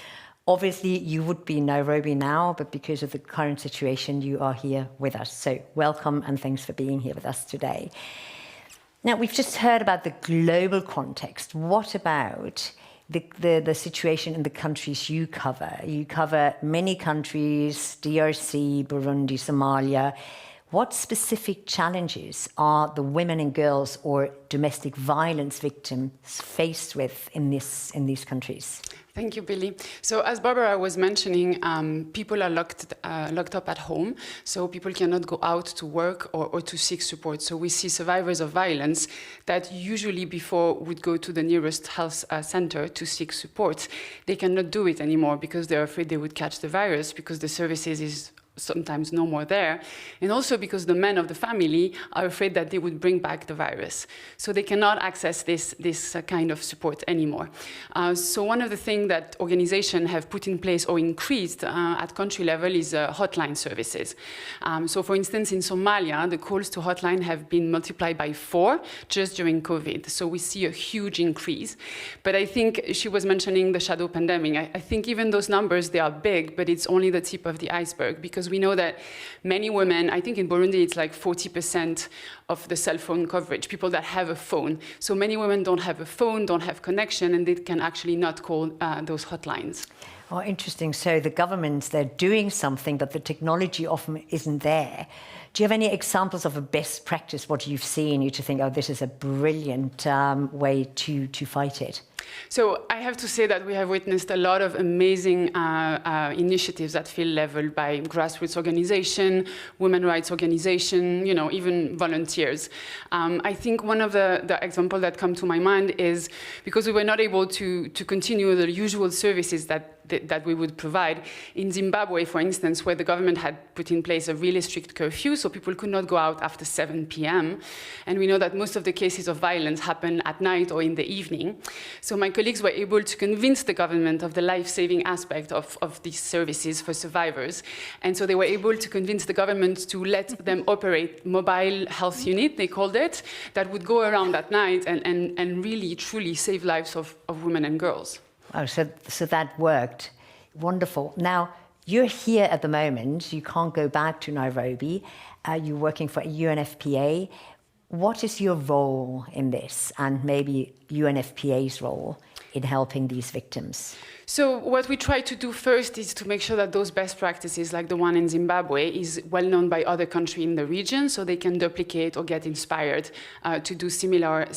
S3: Obviously, you would be in Nairobi now, but because of the current situation, you are here with us. So welcome and thanks for being here with us today. Now, we've just heard about the global context. What about the situation in the countries you cover? You cover many countries, DRC, Burundi, Somalia. What specific challenges are the women and girls or domestic violence victims faced with in these countries?
S10: Thank you, Billy. So as Barbara was mentioning, people are locked up at home, so people cannot go out to work or to seek support. So we see survivors of violence that usually before would go to the nearest health center to seek support. They cannot do it anymore because they're afraid they would catch the virus because the services is sometimes no more there, and also because the men of the family are afraid that they would bring back the virus. So they cannot access this kind of support anymore. So one of the things that organizations have put in place or increased at country level is hotline services. So for instance, in Somalia, the calls to hotline have been multiplied by 4 just during COVID. So we see a huge increase. But I think she was mentioning the shadow pandemic. I think even those numbers, they are big, but it's only the tip of the iceberg because we know that many women, I think in Burundi it's like 40% of the cell phone coverage, people that have a phone. So many women don't have a phone, don't have connection, and they can actually not call those hotlines.
S3: Oh, interesting. So the governments, they're doing something, but the technology often isn't there. Do you have any examples of a best practice, what you've seen, you to think, oh, this is a brilliant way to fight it?
S10: So I have to say that we have witnessed a lot of amazing initiatives at field level by grassroots organization, women rights organization, even volunteers. I think one of the examples that come to my mind is because we were not able to continue the usual services that we would provide. In Zimbabwe, for instance, where the government had put in place a really strict curfew, so people could not go out after 7 p.m. And we know that most of the cases of violence happen at night or in the evening. So my colleagues were able to convince the government of the life-saving aspect of these services for survivors. And so they were able to convince the government to let them operate mobile health unit, they called it, that would go around at night and really, truly save lives of women and girls.
S3: Oh, so that worked. Wonderful. Now, you're here at the moment. You can't go back to Nairobi. You're working for UNFPA. What is your role in this, and maybe UNFPA's role in helping these victims?
S10: So what we try to do first is to make sure that those best practices, like the one in Zimbabwe, is well known by other countries in the region, so they can duplicate or get inspired to do similar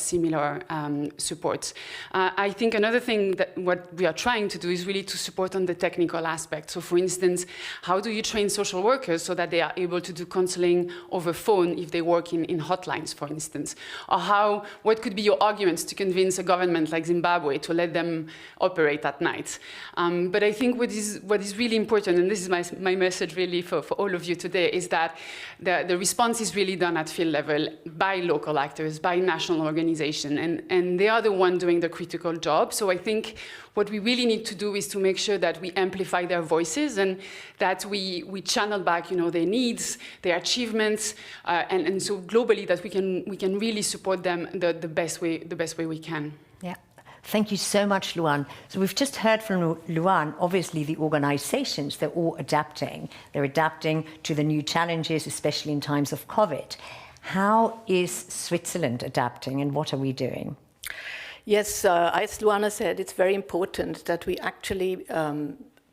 S10: supports. I think another thing that what we are trying to do is really to support on the technical aspect. So for instance, how do you train social workers so that they are able to do counseling over phone if they work in hotlines, for instance? Or what could be your arguments to convince a government like Zimbabwe to let them operate at night? But I think what is really important, and this is my message really for all of you today, is that the response is really done at field level by local actors, by national organizations, and they are the ones doing the critical job. So I think what we really need to do is to make sure that we amplify their voices and that we channel back, their needs, their achievements, and so globally that we can really support them the best way we can.
S3: Yeah. Thank you so much, Luan. So we've just heard from Luan, obviously the organizations, they're all adapting. They're adapting to the new challenges, especially in times of COVID. How is Switzerland adapting and what are we doing?
S9: Yes, as Luana said, it's very important that we actually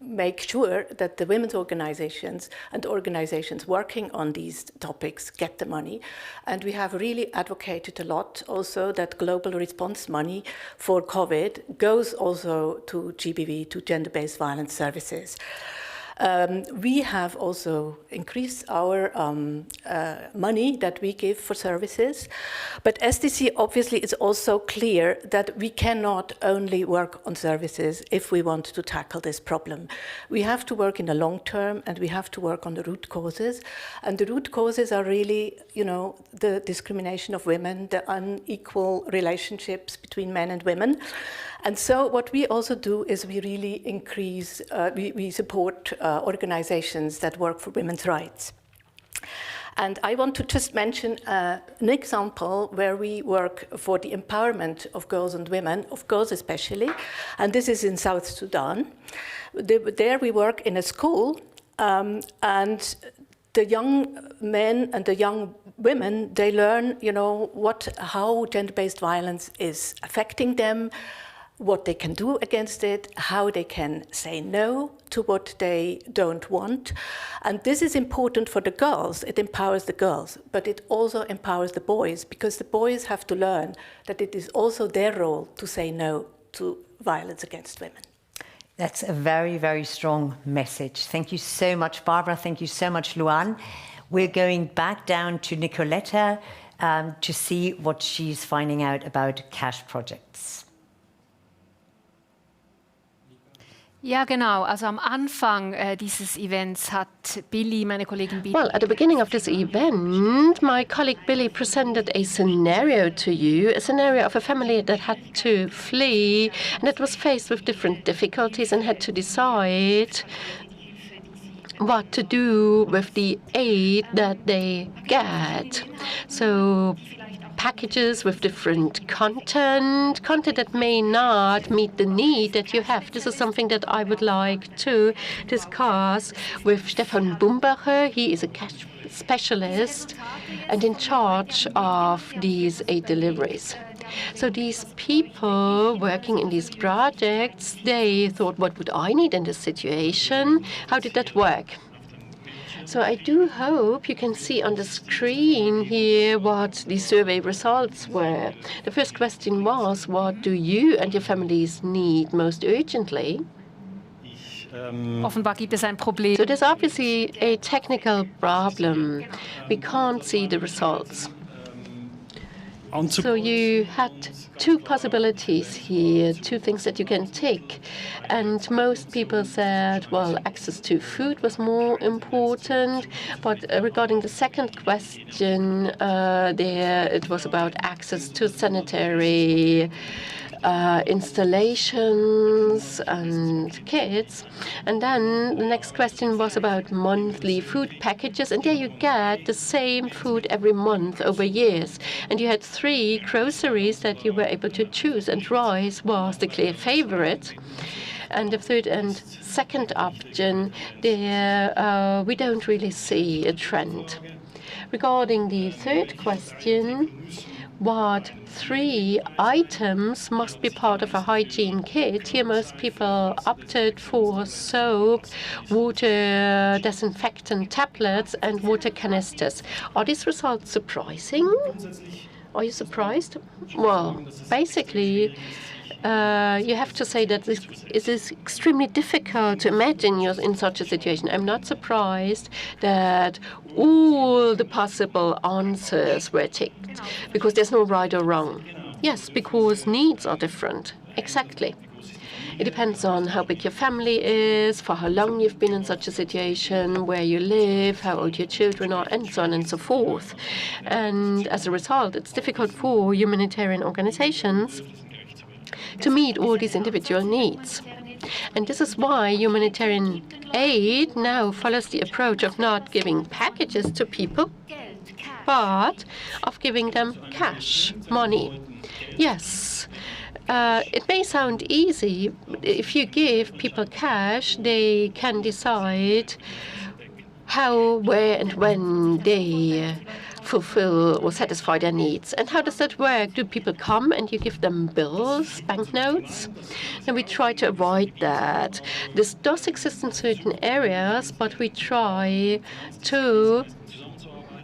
S9: make sure that the women's organizations and organizations working on these topics get the money. And we have really advocated a lot also that global response money for COVID goes also to GBV, to gender-based violence services. We have also increased our money that we give for services, but SDC obviously is also clear that we cannot only work on services if we want to tackle this problem. We have to work in the long term, and we have to work on the root causes, and the root causes are really, the discrimination of women, the unequal relationships between men and women. And so what we also do is we really increase, we support organizations that work for women's rights. And I want to just mention an example where we work for the empowerment of girls and women, of girls especially, and this is in South Sudan. There we work in a school, and the young men and the young women, they learn, how gender-based violence is affecting them, what they can do against it, how they can say no to what they don't want. And this is important for the girls. It empowers the girls, but it also empowers the boys, because the boys have to learn that it is also their role to say no to violence against women.
S3: That's a very, very strong message. Thank you so much, Barbara. Thank you so much, Luan. We're going back down to Nicoletta to see what she's finding out about cash projects.
S5: Ja, genau. Also am Anfang dieses Events hat Billy, meine Kollegin Billy.
S2: Well, at the beginning of this event, my colleague Billy presented a scenario to you, a scenario of a family that had to flee and that was faced with different difficulties and had to decide what to do with the aid that they get. So packages with different content that may not meet the need that you have. This is something that I would like to discuss with Stefan Bumbacher. He is a cash specialist and in charge of these aid deliveries. So these people working in these projects, they thought, what would I need in this situation? How did that work? So I do hope you can see on the screen here what the survey results were. The first question was, what do you and your families need most urgently?
S5: Offenbar gibt es ein Problem.
S2: So there's obviously a technical problem. We can't see the results. So you had two possibilities here, two things that you can tick. And most people said, well, access to food was more important. But regarding the second question, there it was about access to sanitary installations and kits. And then the next question was about monthly food packages. And there you get the same food every month over years. And you had 3 groceries that you were able to choose, and rice was the clear favorite. And the third and second option, there we don't really see a trend. Regarding the third question, what 3 items must be part of a hygiene kit? Here most people opted for soap, water disinfectant tablets and water canisters. Are these results surprising? Are you surprised? Well, basically, you have to say that it is extremely difficult to imagine you're in such a situation. I'm not surprised that all the possible answers were ticked, because there's no right or wrong. Yes, because needs are different. Exactly. It depends on how big your family is, for how long you've been in such a situation, where you live, how old your children are, and so on and so forth. And as a result, it's difficult for humanitarian organizations to meet all these individual needs. And this is why humanitarian aid now follows the approach of not giving packages to people, but of giving them cash, money. Yes, it may sound easy. If you give people cash, they can decide how, where, and when they fulfill or satisfy their needs. And how does that work? Do people come and you give them bills, banknotes? And we try to avoid that. This does exist in certain areas, but we try to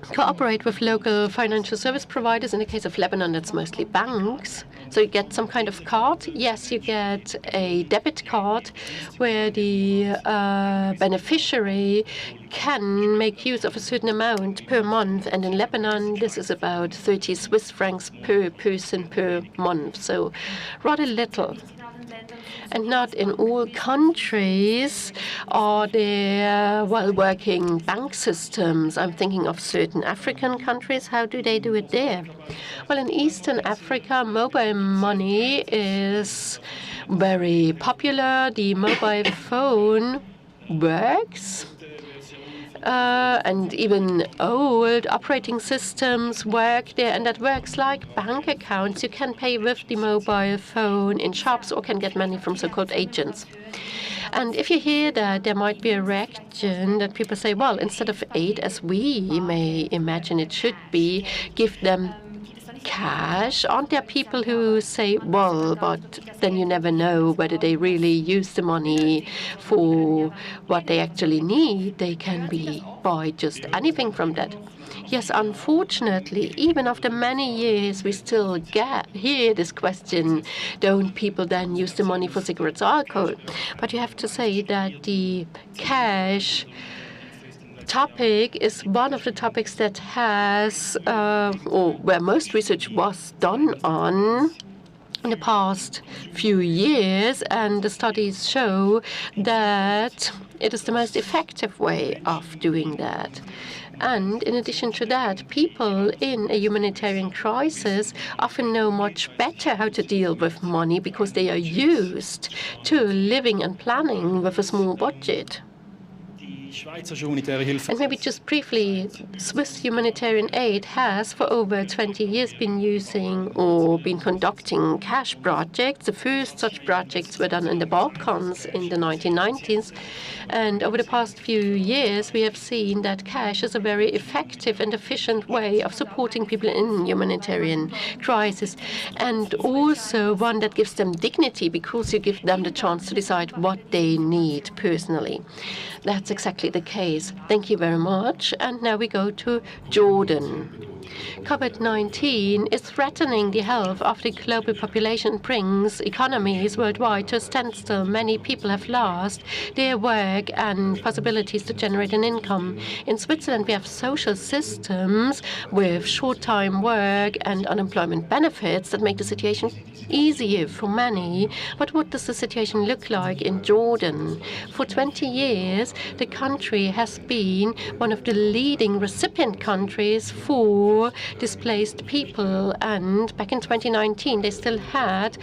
S2: cooperate with local financial service providers. In the case of Lebanon, that's mostly banks. So you get some kind of card. Yes, you get a debit card where the beneficiary can make use of a certain amount per month. And in Lebanon, this is about 30 Swiss francs per person per month. So rather little. And not in all countries are there well-working bank systems. I'm thinking of certain African countries. How do they do it there? Well, in Eastern Africa, mobile money is very popular. The mobile phone works. And even old operating systems work there, and that works like bank accounts. You can pay with the mobile phone in shops or can get money from so-called agents. And if you hear that, there might be a reaction that people say, well, instead of aid, as we may imagine it should be, give them cash. Aren't there people who say, well, but then you never know whether they really use the money for what they actually need? They can buy just anything from that. Yes, unfortunately, even after many years, we still hear this question, don't people then use the money for cigarettes or alcohol? But you have to say that the cash topic is one of the topics that has, or where most research was done on in the past few years, and the studies show that it is the most effective way of doing that. And in addition to that, people in a humanitarian crisis often know much better how to deal with money because they are used to living and planning with a small budget. And maybe just briefly, Swiss humanitarian aid has for over 20 years been using or been conducting cash projects. The first such projects were done in the Balkans in the 1990s. And over the past few years, we have seen that cash is a very effective and efficient way of supporting people in humanitarian crisis, and also one that gives them dignity because you give them the chance to decide what they need personally. That's exactly the case. Thank you very much. And now we go to Jordan. COVID-19 is threatening the health of the global population, brings economies worldwide to a standstill. Many people have lost their work and possibilities to generate an income. In Switzerland, we have social systems with short-time work and unemployment benefits that make the situation easier for many. But what does the situation look like in Jordan? For 20 years, the country has been one of the leading recipient countries for displaced people, and back in 2019 they still had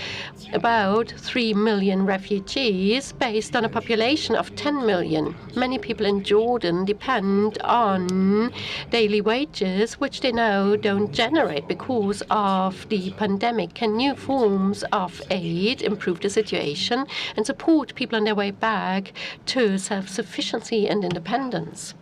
S2: about 3 million refugees based on a population of 10 million. Many people in Jordan depend on daily wages, which they now don't generate because of the pandemic. Can new forms of aid improve the situation and support people on their way back to self-sufficiency and independence?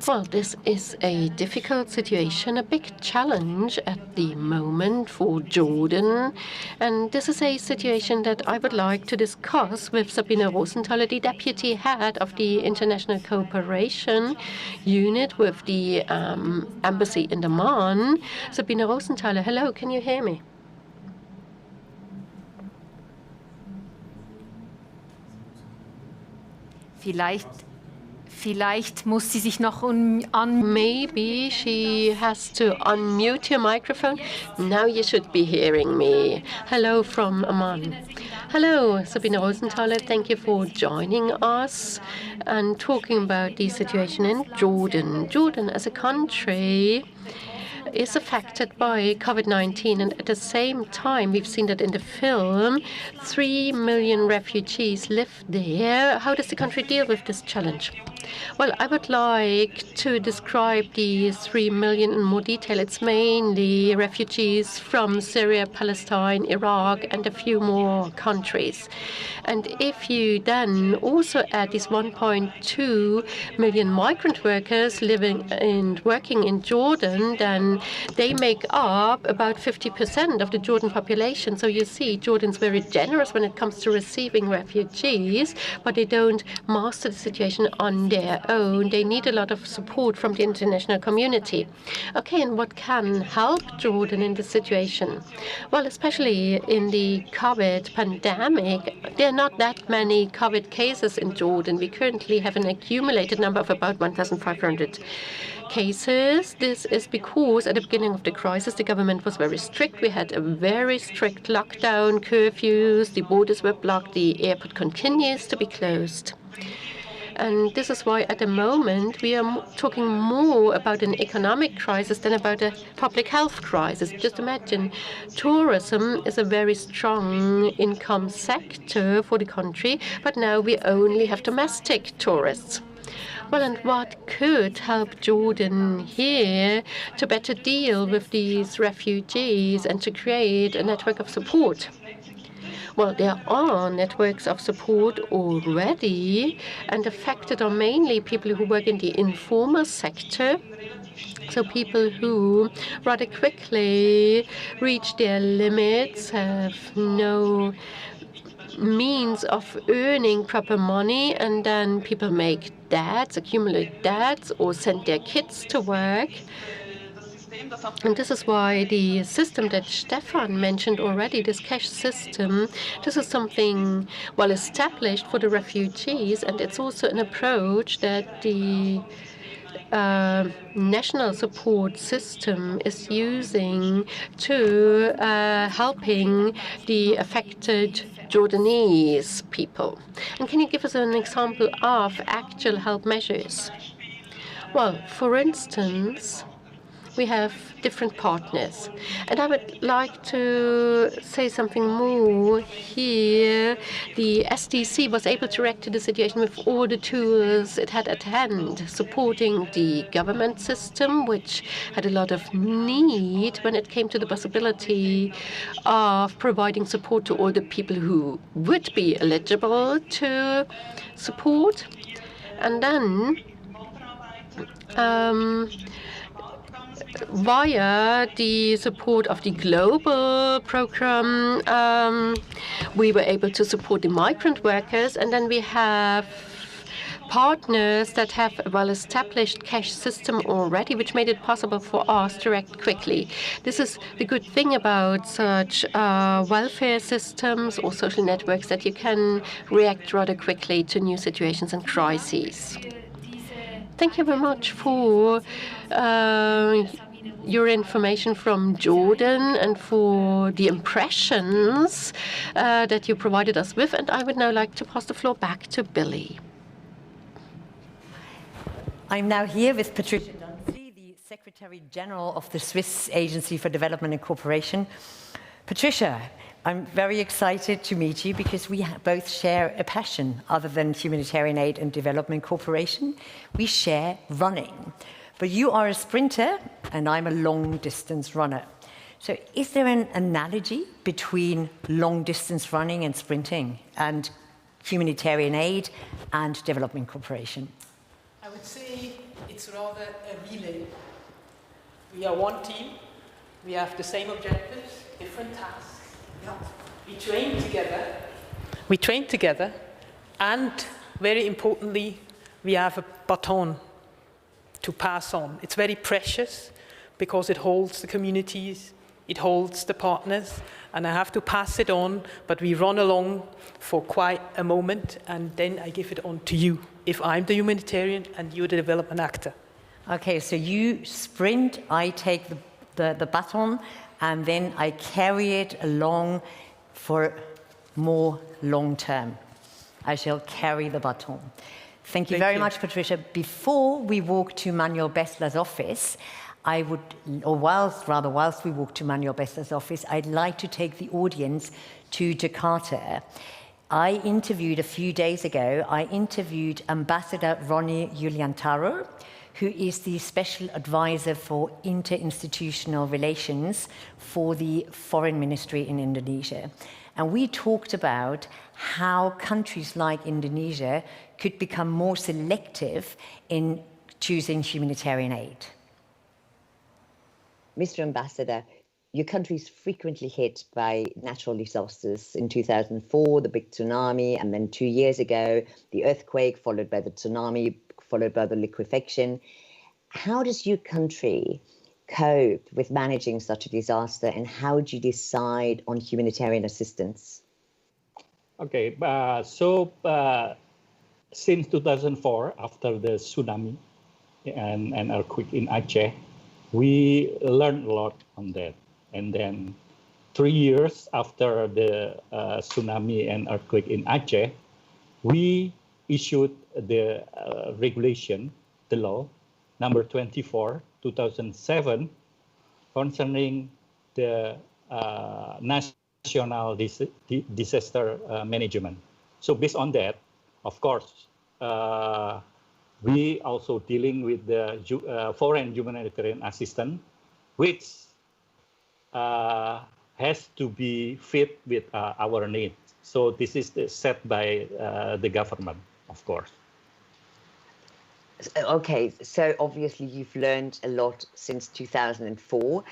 S2: Well, this is a difficult situation, a big challenge at the moment for Jordan. And this is a situation that I would like to discuss with Sabine Rosenthaler, the deputy head of the International Cooperation Unit with the Embassy in Amman. Sabine Rosenthaler, hello, can you hear me?
S5: Vielleicht muss sie sich noch
S2: Maybe she has to unmute your microphone. Now you should be hearing me. Hello from Amman. Hello, Sabine Rosenthaler. Thank you for joining us and talking about the situation in Jordan. Jordan as a country is affected by COVID-19, and at the same time, we've seen that in the film, 3 million refugees live there. How does the country deal with this challenge? Well, I would like to describe the 3 million in more detail. It's mainly refugees from Syria, Palestine, Iraq, and a few more countries. And if you then also add these 1.2 million migrant workers living and working in Jordan, then they make up about 50% of the Jordan population. So you see, Jordan's very generous when it comes to receiving refugees, but they don't master the situation on their own. They need a lot of support from the international community. Okay, and what can help Jordan in this situation? Well, especially in the COVID pandemic, there are not that many COVID cases in Jordan. We currently have an accumulated number of about 1,500 cases. This is because at the beginning of the crisis, the government was very strict. We had a very strict lockdown, curfews, the borders were blocked, the airport continues to be closed. And this is why at the moment we are talking more about an economic crisis than about a public health crisis. Just imagine, tourism is a very strong income sector for the country, but now we only have domestic tourists. Well, and what could help Jordan here to better deal with these refugees and to create a network of support? Well, there are networks of support already, and affected are mainly people who work in the informal sector. So people who rather quickly reach their limits, have no means of earning proper money, and then people make debts, accumulate debts, or send their kids to work. And this is why the system that Stefan mentioned already, this cash system, this is something well established for the refugees, and it's also an approach that the national support system is using to helping the affected Jordanese people. And can you give us an example of actual help measures? Well, for instance, we have different partners. And I would like to say something more here. The SDC was able to react to the situation with all the tools it had at hand, supporting the government system, which had a lot of need when it came to the possibility of providing support to all the people who would be eligible to support. And then via the support of the global program, we were able to support the migrant workers, and then we have partners that have a well-established cash system already, which made it possible for us to react quickly. This is the good thing about such welfare systems or social networks, that you can react rather quickly to new situations and crises. Thank you very much for your information from Jordan and for the impressions that you provided us with. And I would now like to pass the floor back to Billy.
S3: I'm now here with Patricia Dunphy, the Secretary General of the Swiss Agency for Development and Cooperation. Patricia, I'm very excited to meet you because we both share a passion other than humanitarian aid and development cooperation. We share running. But you are a sprinter and I'm a long-distance runner. So is there an analogy between long-distance running and sprinting and humanitarian aid and development cooperation?
S11: I would say it's rather a relay. We are one team. We have the same objectives, different tasks. We train together, and very importantly, we have a baton to pass on. It's very precious because it holds the communities, it holds the partners, and I have to pass it on, but we run along for quite a moment, and then I give it on to you, if I'm the humanitarian and you're the development actor.
S3: Okay, so you sprint, I take the baton, and then I carry it along for more long term. I shall carry the baton. Thank you very much, Patricia. Before we walk to Manuel Bessler's office, I would, or whilst we walk to Manuel Bessa's office, I'd like to take the audience to Jakarta. I interviewed a few days ago, Ambassador Ronnie Yuliantaro, who is the Special Advisor for Interinstitutional Relations for the Foreign Ministry in Indonesia. And we talked about how countries like Indonesia could become more selective in choosing humanitarian aid.
S12: Mr. Ambassador, your country is frequently hit by natural disasters. In 2004, the big tsunami, and then 2 years ago, the earthquake, followed by the tsunami, followed by the liquefaction. How does your country cope with managing such a disaster, and how do you decide on humanitarian assistance?
S13: Okay, since 2004, after the tsunami and earthquake in Aceh, we learned a lot on that. And then 3 years after the tsunami and earthquake in Aceh, we issued the regulation, the law, number 24, 2007, concerning the national disaster management. So based on that, of course, we also dealing with the foreign humanitarian assistance, which has to be fit with our needs. So this is set by the government, of course.
S12: Okay, so obviously you've learned a lot since 2004.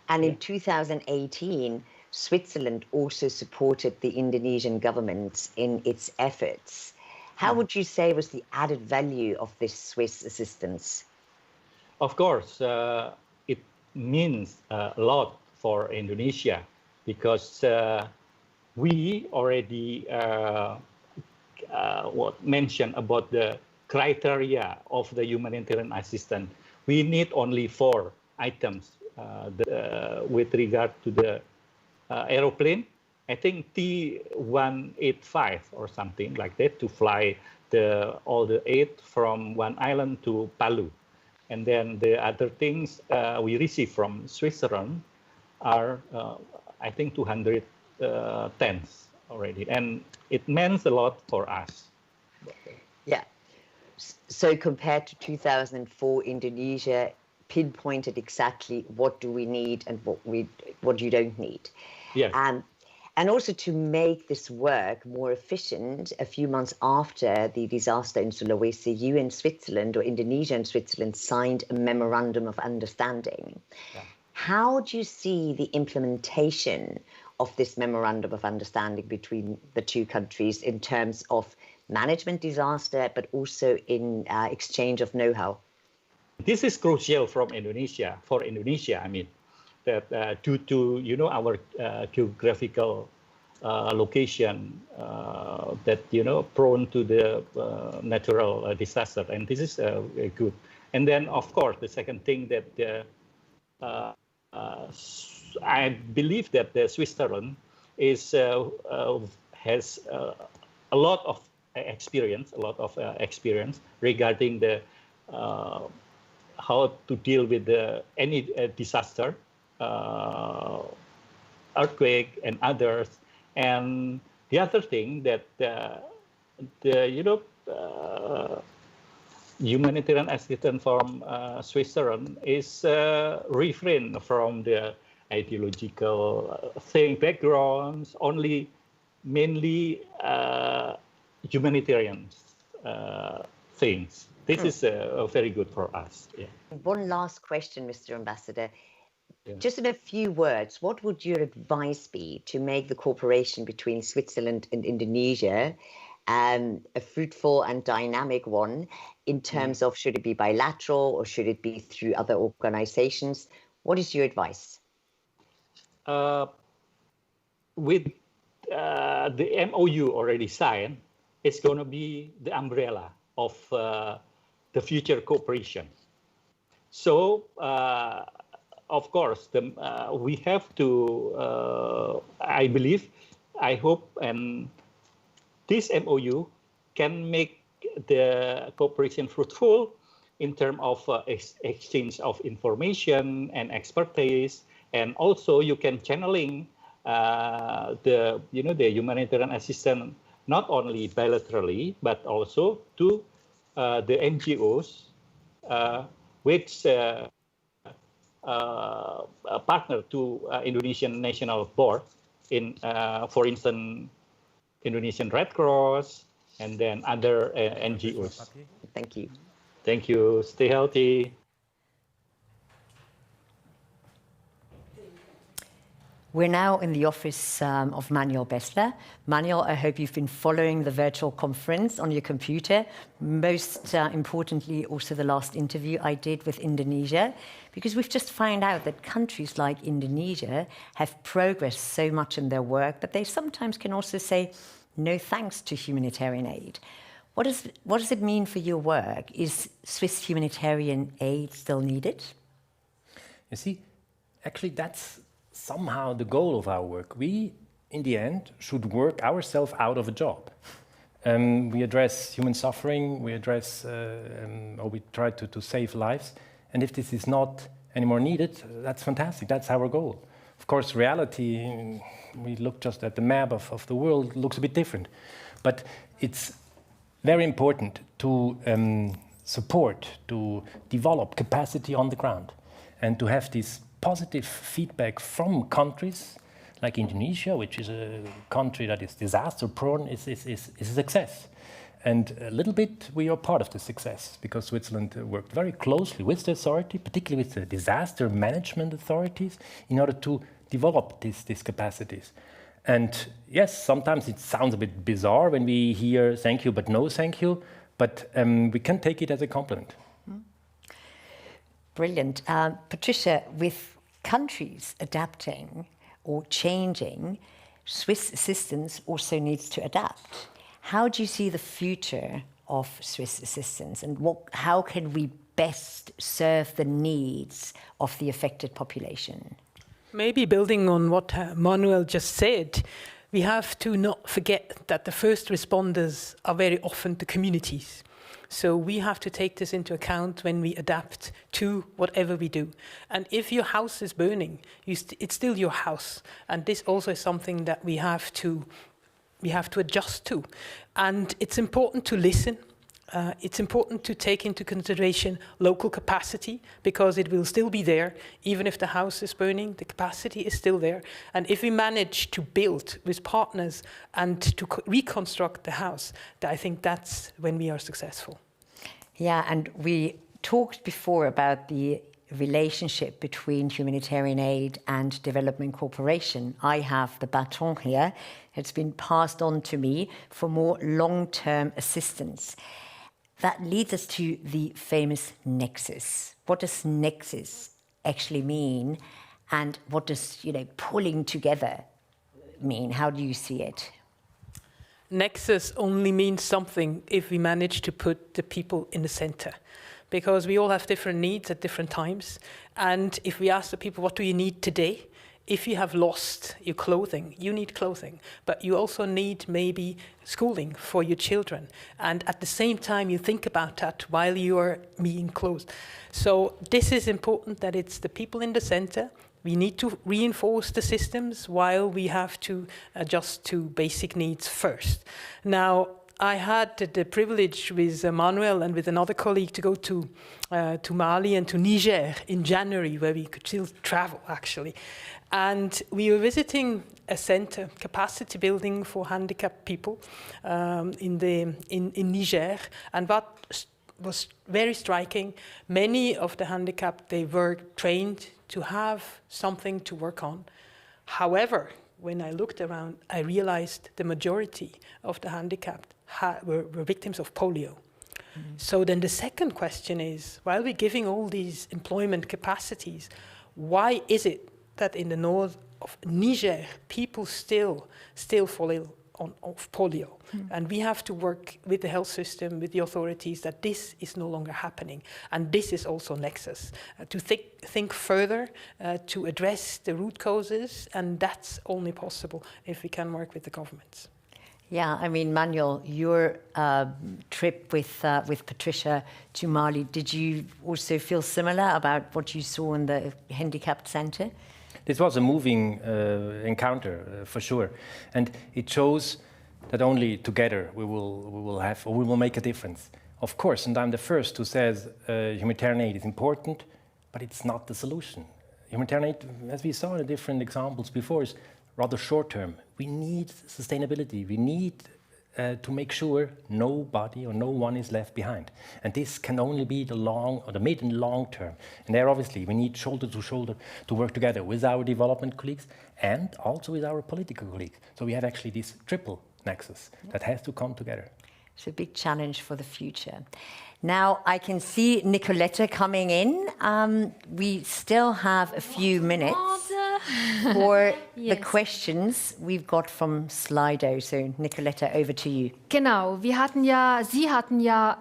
S12: And in 2018, Switzerland also supported the Indonesian government in its efforts. How would you say was the added value of this Swiss assistance?
S13: Of course, it means a lot for Indonesia, because we already mentioned about the criteria of the humanitarian assistance. We need only 4 items with regard to the aeroplane. I think T-185 or something like that, to fly all the aid from one island to Palu. And then the other things we receive from Switzerland are, I think, 200 tents already. And it means a lot for us.
S12: Yeah. So compared to 2004, Indonesia pinpointed exactly what do we need and what you don't need.
S13: Yes.
S12: And also to make this work more efficient, a few months after the disaster in Sulawesi, you and Switzerland, or Indonesia and Switzerland, signed a memorandum of understanding. Yeah. How do you see the implementation of this memorandum of understanding between the two countries in terms of management disaster, but also in exchange of know-how?
S13: This is crucial for Indonesia, I mean, that due to, our geographical location that, prone to the natural disaster. And this is good. And then, of course, the second thing that I believe that the Switzerland has a lot of experience regarding the how to deal with any disaster, earthquake and others. And the other thing that humanitarian assistance from Switzerland is refrain from the ideological backgrounds, mainly humanitarian things. This is very good for us. Yeah.
S12: One last question, Mr. Ambassador. Yeah. Just in a few words, what would your advice be to make the cooperation between Switzerland and Indonesia a fruitful and dynamic one in terms of, should it be bilateral or should it be through other organizations? What is your advice?
S13: With the MOU already signed, it's going to be the umbrella of the future cooperation. So, of course, we have to, I hope, and this MOU can make the cooperation fruitful in terms of exchange of information and expertise, and also you can channeling the humanitarian assistance not only bilaterally but also to the NGOs which partner to Indonesian National Board in, for instance, Indonesian Red Cross and then other NGOs.
S12: Thank you.
S13: Thank you. Stay healthy.
S3: We're now in the office of Manuel Bessler. Manuel, I hope you've been following the virtual conference on your computer. Most importantly, also the last interview I did with Indonesia, because we've just found out that countries like Indonesia have progressed so much in their work that they sometimes can also say no thanks to humanitarian aid. What does it mean for your work? Is Swiss humanitarian aid still needed?
S14: You see, actually that's somehow the goal of our work. We, in the end, should work ourselves out of a job. We address human suffering, we address, or we try to save lives. And if this is not anymore needed, that's fantastic, that's our goal. Of course, reality, we look just at the map of the world, looks a bit different. But it's very important to support, to develop capacity on the ground, and to have this positive feedback from countries like Indonesia, which is a country that is disaster-prone, is a success. And a little bit we are part of the success, because Switzerland worked very closely with the authority, particularly with the disaster management authorities, in order to develop these capacities. And yes, sometimes it sounds a bit bizarre when we hear thank you, but no thank you, but we can take it as a compliment.
S3: Brilliant. Patricia, with countries adapting or changing, Swiss assistance also needs to adapt. How do you see the future of Swiss assistance, and how can we best serve the needs of the affected population?
S11: Maybe building on what Manuel just said, we have to not forget that the first responders are very often the communities. So we have to take this into account when we adapt to whatever we do. And if your house is burning, it's still your house. And this also is something that we have to adjust to. And it's important to listen. It's important to take into consideration local capacity, because it will still be there. Even if the house is burning, the capacity is still there. And if we manage to build with partners and to reconstruct the house, I think that's when we are successful.
S3: Yeah, and we talked before about the relationship between humanitarian aid and development cooperation. I have the baton here. It's been passed on to me for more long-term assistance. That leads us to the famous nexus. What does nexus actually mean? And what does, pulling together mean? How do you see it?
S11: Nexus only means something if we manage to put the people in the center, because we all have different needs at different times. And if we ask the people, what do you need today? If you have lost your clothing, you need clothing, but you also need maybe schooling for your children. And at the same time, you think about that while you are being clothed. So this is important, that it's the people in the center. We need to reinforce the systems while we have to adjust to basic needs first. Now, I had the privilege with Manuel and with another colleague to go to Mali and to Niger in January, where we could still travel, actually. And we were visiting a center, capacity building for handicapped people in Niger. And what was very striking, many of the handicapped, they were trained to have something to work on. However, when I looked around, I realized the majority of the handicapped were victims of polio. Mm-hmm. So then the second question is, while we're giving all these employment capacities, why is it that in the north of Niger, people still fall ill of polio? And we have to work with the health system, with the authorities, that this is no longer happening. And this is also nexus, to think further, to address the root causes, and that's only possible if we can work with the governments.
S3: Yeah, I mean, Manuel, your trip with Patricia to Mali, did you also feel similar about what you saw in the handicapped center?
S14: This was a moving encounter, for sure. And it shows that only together we will make a difference. Of course, and I'm the first who says humanitarian aid is important, but it's not the solution. Humanitarian aid, as we saw in the different examples before, is rather short term. We need sustainability. We need to make sure nobody or no one is left behind. And this can only be the mid and long term. And there, obviously, we need shoulder to shoulder to work together with our development colleagues and also with our political colleagues. So we have actually this triple nexus that has to come together.
S3: It's a big challenge for the future. Now I can see Nicoletta coming in. We still have a few minutes for the questions we've got from Slido. So Nicoletta, over to you.
S5: Genau, Sie hatten ja...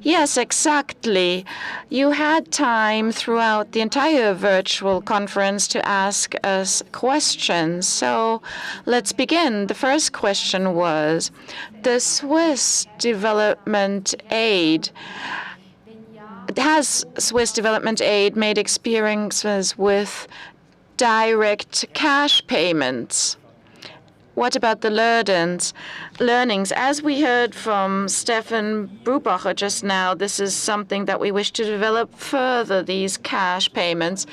S4: Yes, exactly. You had time throughout the entire virtual conference to ask us questions. So let's begin. The first question was, the Swiss development aid, has Swiss development aid made experiences with direct cash payments? What about the learnings? As we heard from Stefan Brubacher just now, this is something that we wish to develop further, these cash payments.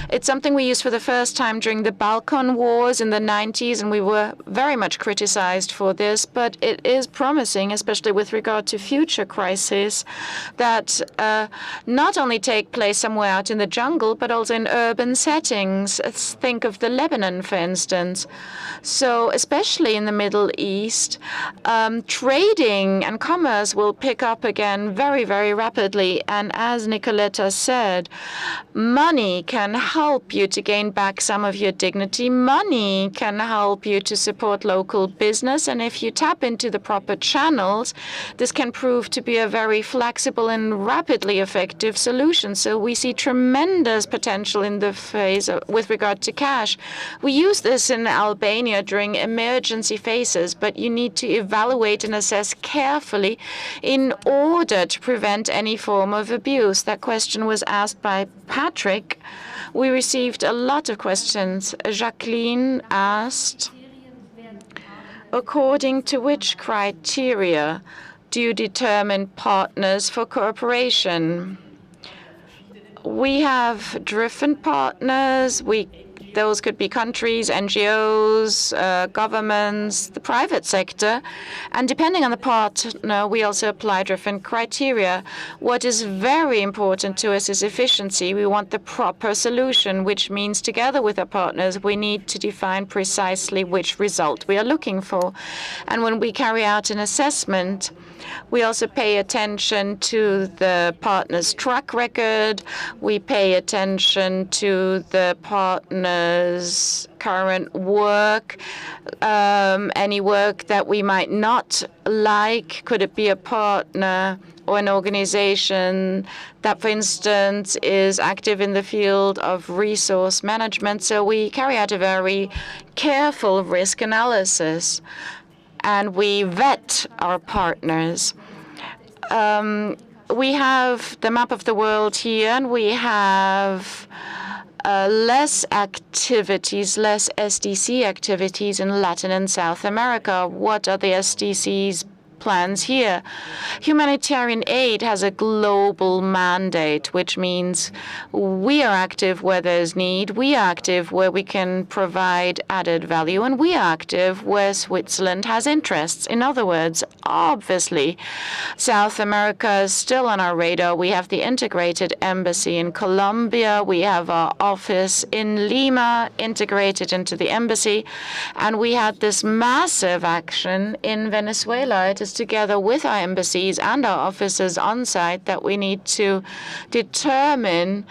S4: It's something we used for the first time during the Balkan Wars in the 90s, and we were very much criticized for this, but it is promising, especially with regard to future crises, that not only take place somewhere out in the jungle, but also in urban settings. Think of the Lebanon, for instance. So especially in the Middle East, trading and commerce will pick up again very, very rapidly. And as Nicoletta said, money can help you to gain back some of your dignity. Money can help you to support local business. And if you tap into the proper channels, this can prove to be a very flexible and rapidly effective solution. So we see tremendous potential in the phase with regard to cash. We use this in Albania during emergency phases, but you need to evaluate and assess carefully in order to prevent any form of abuse. That question was asked by Patrick. We received a lot of questions. Jacqueline asked, according to which criteria do you determine partners for cooperation? We have different partners. Those could be countries, NGOs, governments, the private sector. And depending on the partner, we also apply different criteria. What is very important to us is efficiency. We want the proper solution, which means together with our partners, we need to define precisely which result we are looking for. And when we carry out an assessment, we also pay attention to the partner's track record. We pay attention to the partner's current work, any work that we might not like. Could it be a partner or an organization that, for instance, is active in the field of resource management? So we carry out a very careful risk analysis, and we vet our partners. We have the map of the world here, and we have less activities, less SDC activities in Latin and South America. What are the SDC's plans here? Humanitarian aid has a global mandate, which means we are active where there's need, we are active where we can provide added value, and we are active where Switzerland has interests. In other words, obviously, South America is still on our radar. We have the integrated embassy in Colombia. We have our office in Lima integrated into the embassy. And we had this massive action in Venezuela. It is together with our embassies and our offices on site that we need to determine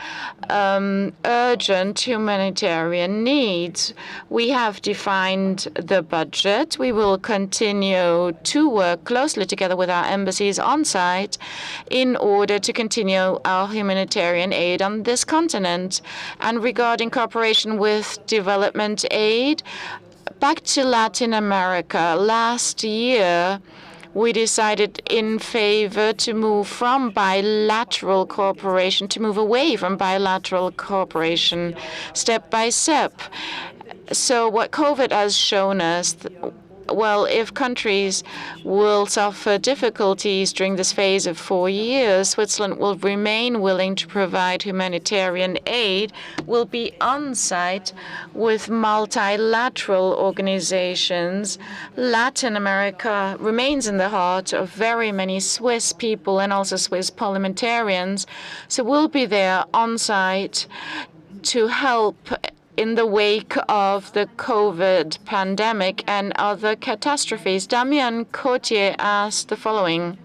S4: urgent humanitarian needs. We have defined the budget. We will continue to work closely together with our embassies on site in order to continue our humanitarian aid on this continent. And regarding cooperation with development aid, Back to Latin America. Last year, we decided in favor to move from bilateral cooperation, to move away from bilateral cooperation step by step. So what COVID has shown us, well, if countries will suffer difficulties during this phase of 4 years, Switzerland will remain willing to provide humanitarian aid, will be on site with multilateral organizations. Latin America remains in the heart of very many Swiss people and also Swiss parliamentarians. So we'll be there on site to help in the wake of the COVID pandemic and other catastrophes. Damien Cotier asked the following.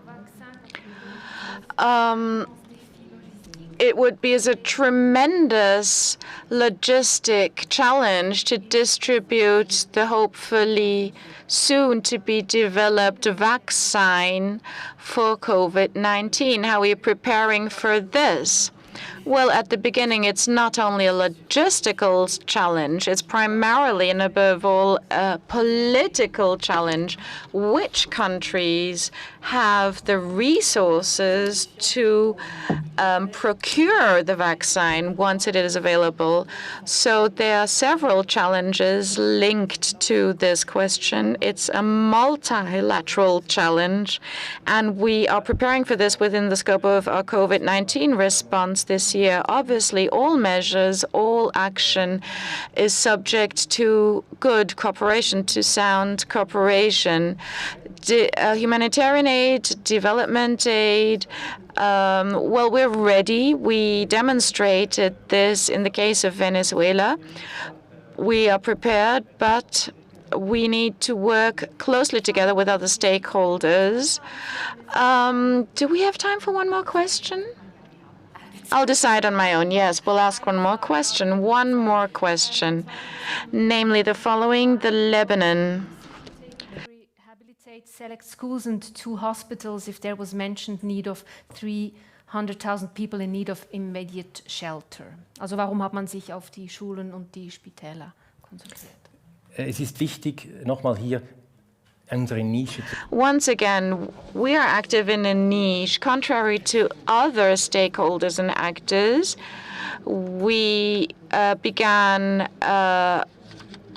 S4: It would be a tremendous logistic challenge to distribute the hopefully soon to be developed vaccine for COVID-19. How are you preparing for this? Well, at the beginning, it's not only a logistical challenge, it's primarily and above all a political challenge. Which countries have the resources to procure the vaccine once it is available? So there are several challenges linked to this question. It's a multilateral challenge, and we are preparing for this within the scope of our COVID-19 response this year. Obviously, all measures, all action is subject to good cooperation, to sound cooperation. Humanitarian aid, development aid, well, we're ready. We demonstrated this in the case of Venezuela. We are prepared, but we need to work closely together with other stakeholders. Do we have time for one more question? I'll decide on my own. Yes, we'll ask one more question. One more question, namely the following: the Lebanon.
S5: Select schools and 2 hospitals if there was mentioned need of 300,000 people in need of immediate shelter. Also warum hat man sich auf die Schulen und die Spitäler konzentriert?
S14: Es ist wichtig, nochmal hier unsere Nische zu.
S4: Once again, we are active in a niche. Contrary to other stakeholders and actors, we began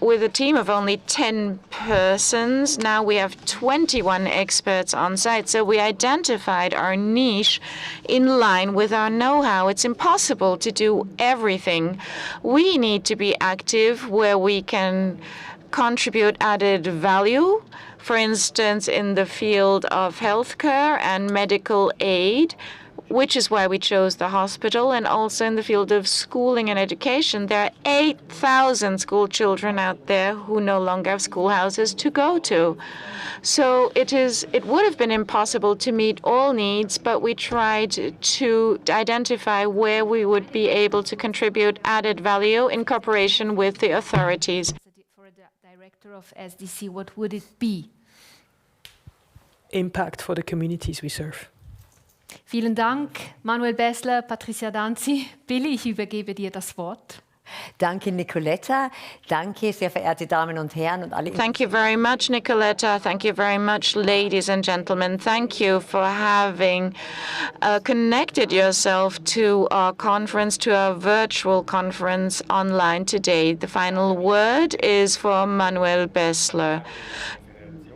S4: with a team of only 10 persons. Now we have 21 experts on site. So we identified our niche in line with our know-how. It's impossible to do everything. We need to be active where we can contribute added value, for instance, in the field of healthcare and medical aid, which is why we chose the hospital, and also in the field of schooling and education. There are 8,000 school children out there who no longer have schoolhouses to go to. So it would have been impossible to meet all needs, but we tried to identify where we would be able to contribute added value in cooperation with the authorities.
S5: For a director of SDC, what would it be?
S11: Impact for the communities we serve.
S5: Vielen Dank, Manuel Bessler, Patricia Danzi. Billy, ich übergebe dir das Wort.
S12: Danke, Nicoletta. Danke, sehr verehrte Damen und Herren und alle.
S4: Thank you very much, Nicoletta. Thank you very much, ladies and gentlemen. Thank you for having connected yourself to our conference, to our virtual conference online today. The final word is for Manuel Bessler.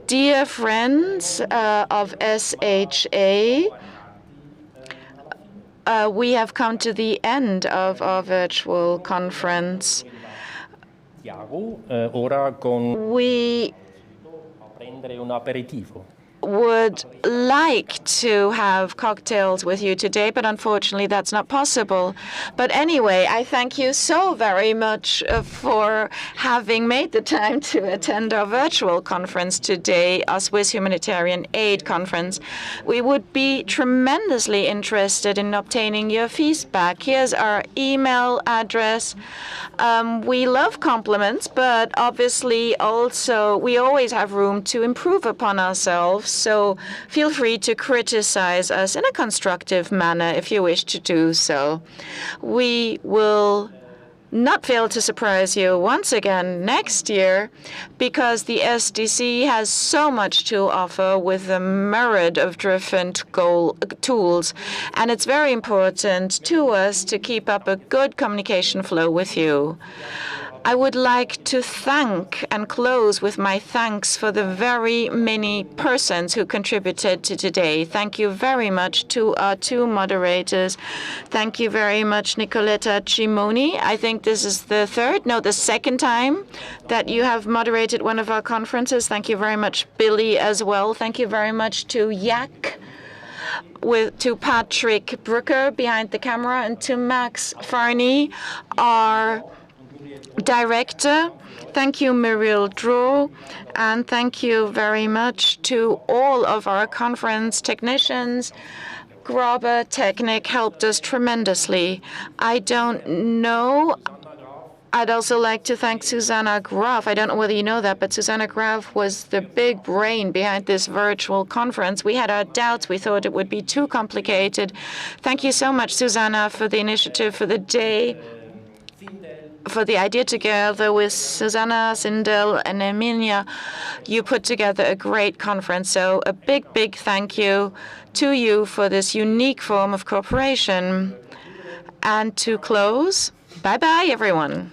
S4: Dear friends of SHA, we have come to the end of our virtual conference. We would like to have cocktails with you today, but unfortunately that's not possible. But anyway, I thank you so very much for having made the time to attend our virtual conference today, our Swiss Humanitarian Aid Conference. We would be tremendously interested in obtaining your feedback. Here's our email address. We love compliments, but obviously also we always have room to improve upon ourselves. So feel free to criticize us in a constructive manner if you wish to do so. We will not fail to surprise you once again next year, because the SDC has so much to offer with a myriad of different tools. And it's very important to us to keep up a good communication flow with you. I would like to thank and close with my thanks for the very many persons who contributed to today. Thank you very much to our two moderators. Thank you very much, Nicoletta Cimoni. I think this is the second time that you have moderated one of our conferences. Thank you very much, Billy, as well. Thank you very much to Jack, to Patrick Brooker behind the camera, and to Max Farney, our director. Thank you, Muriel Draw, and thank you very much to all of our conference technicians. Grober Technic helped us tremendously. I don't know. I'd also like to thank Susanna Graf. I don't know whether you know that, but Susanna Graf was the big brain behind this virtual conference. We had our doubts. We thought it would be too complicated. Thank you so much, Susanna, for the initiative, for the day, for the idea together with Susanna, Sindel, and Emilia. You put together a great conference. So a big, big thank you to you for this unique form of cooperation. And to close, bye-bye, everyone.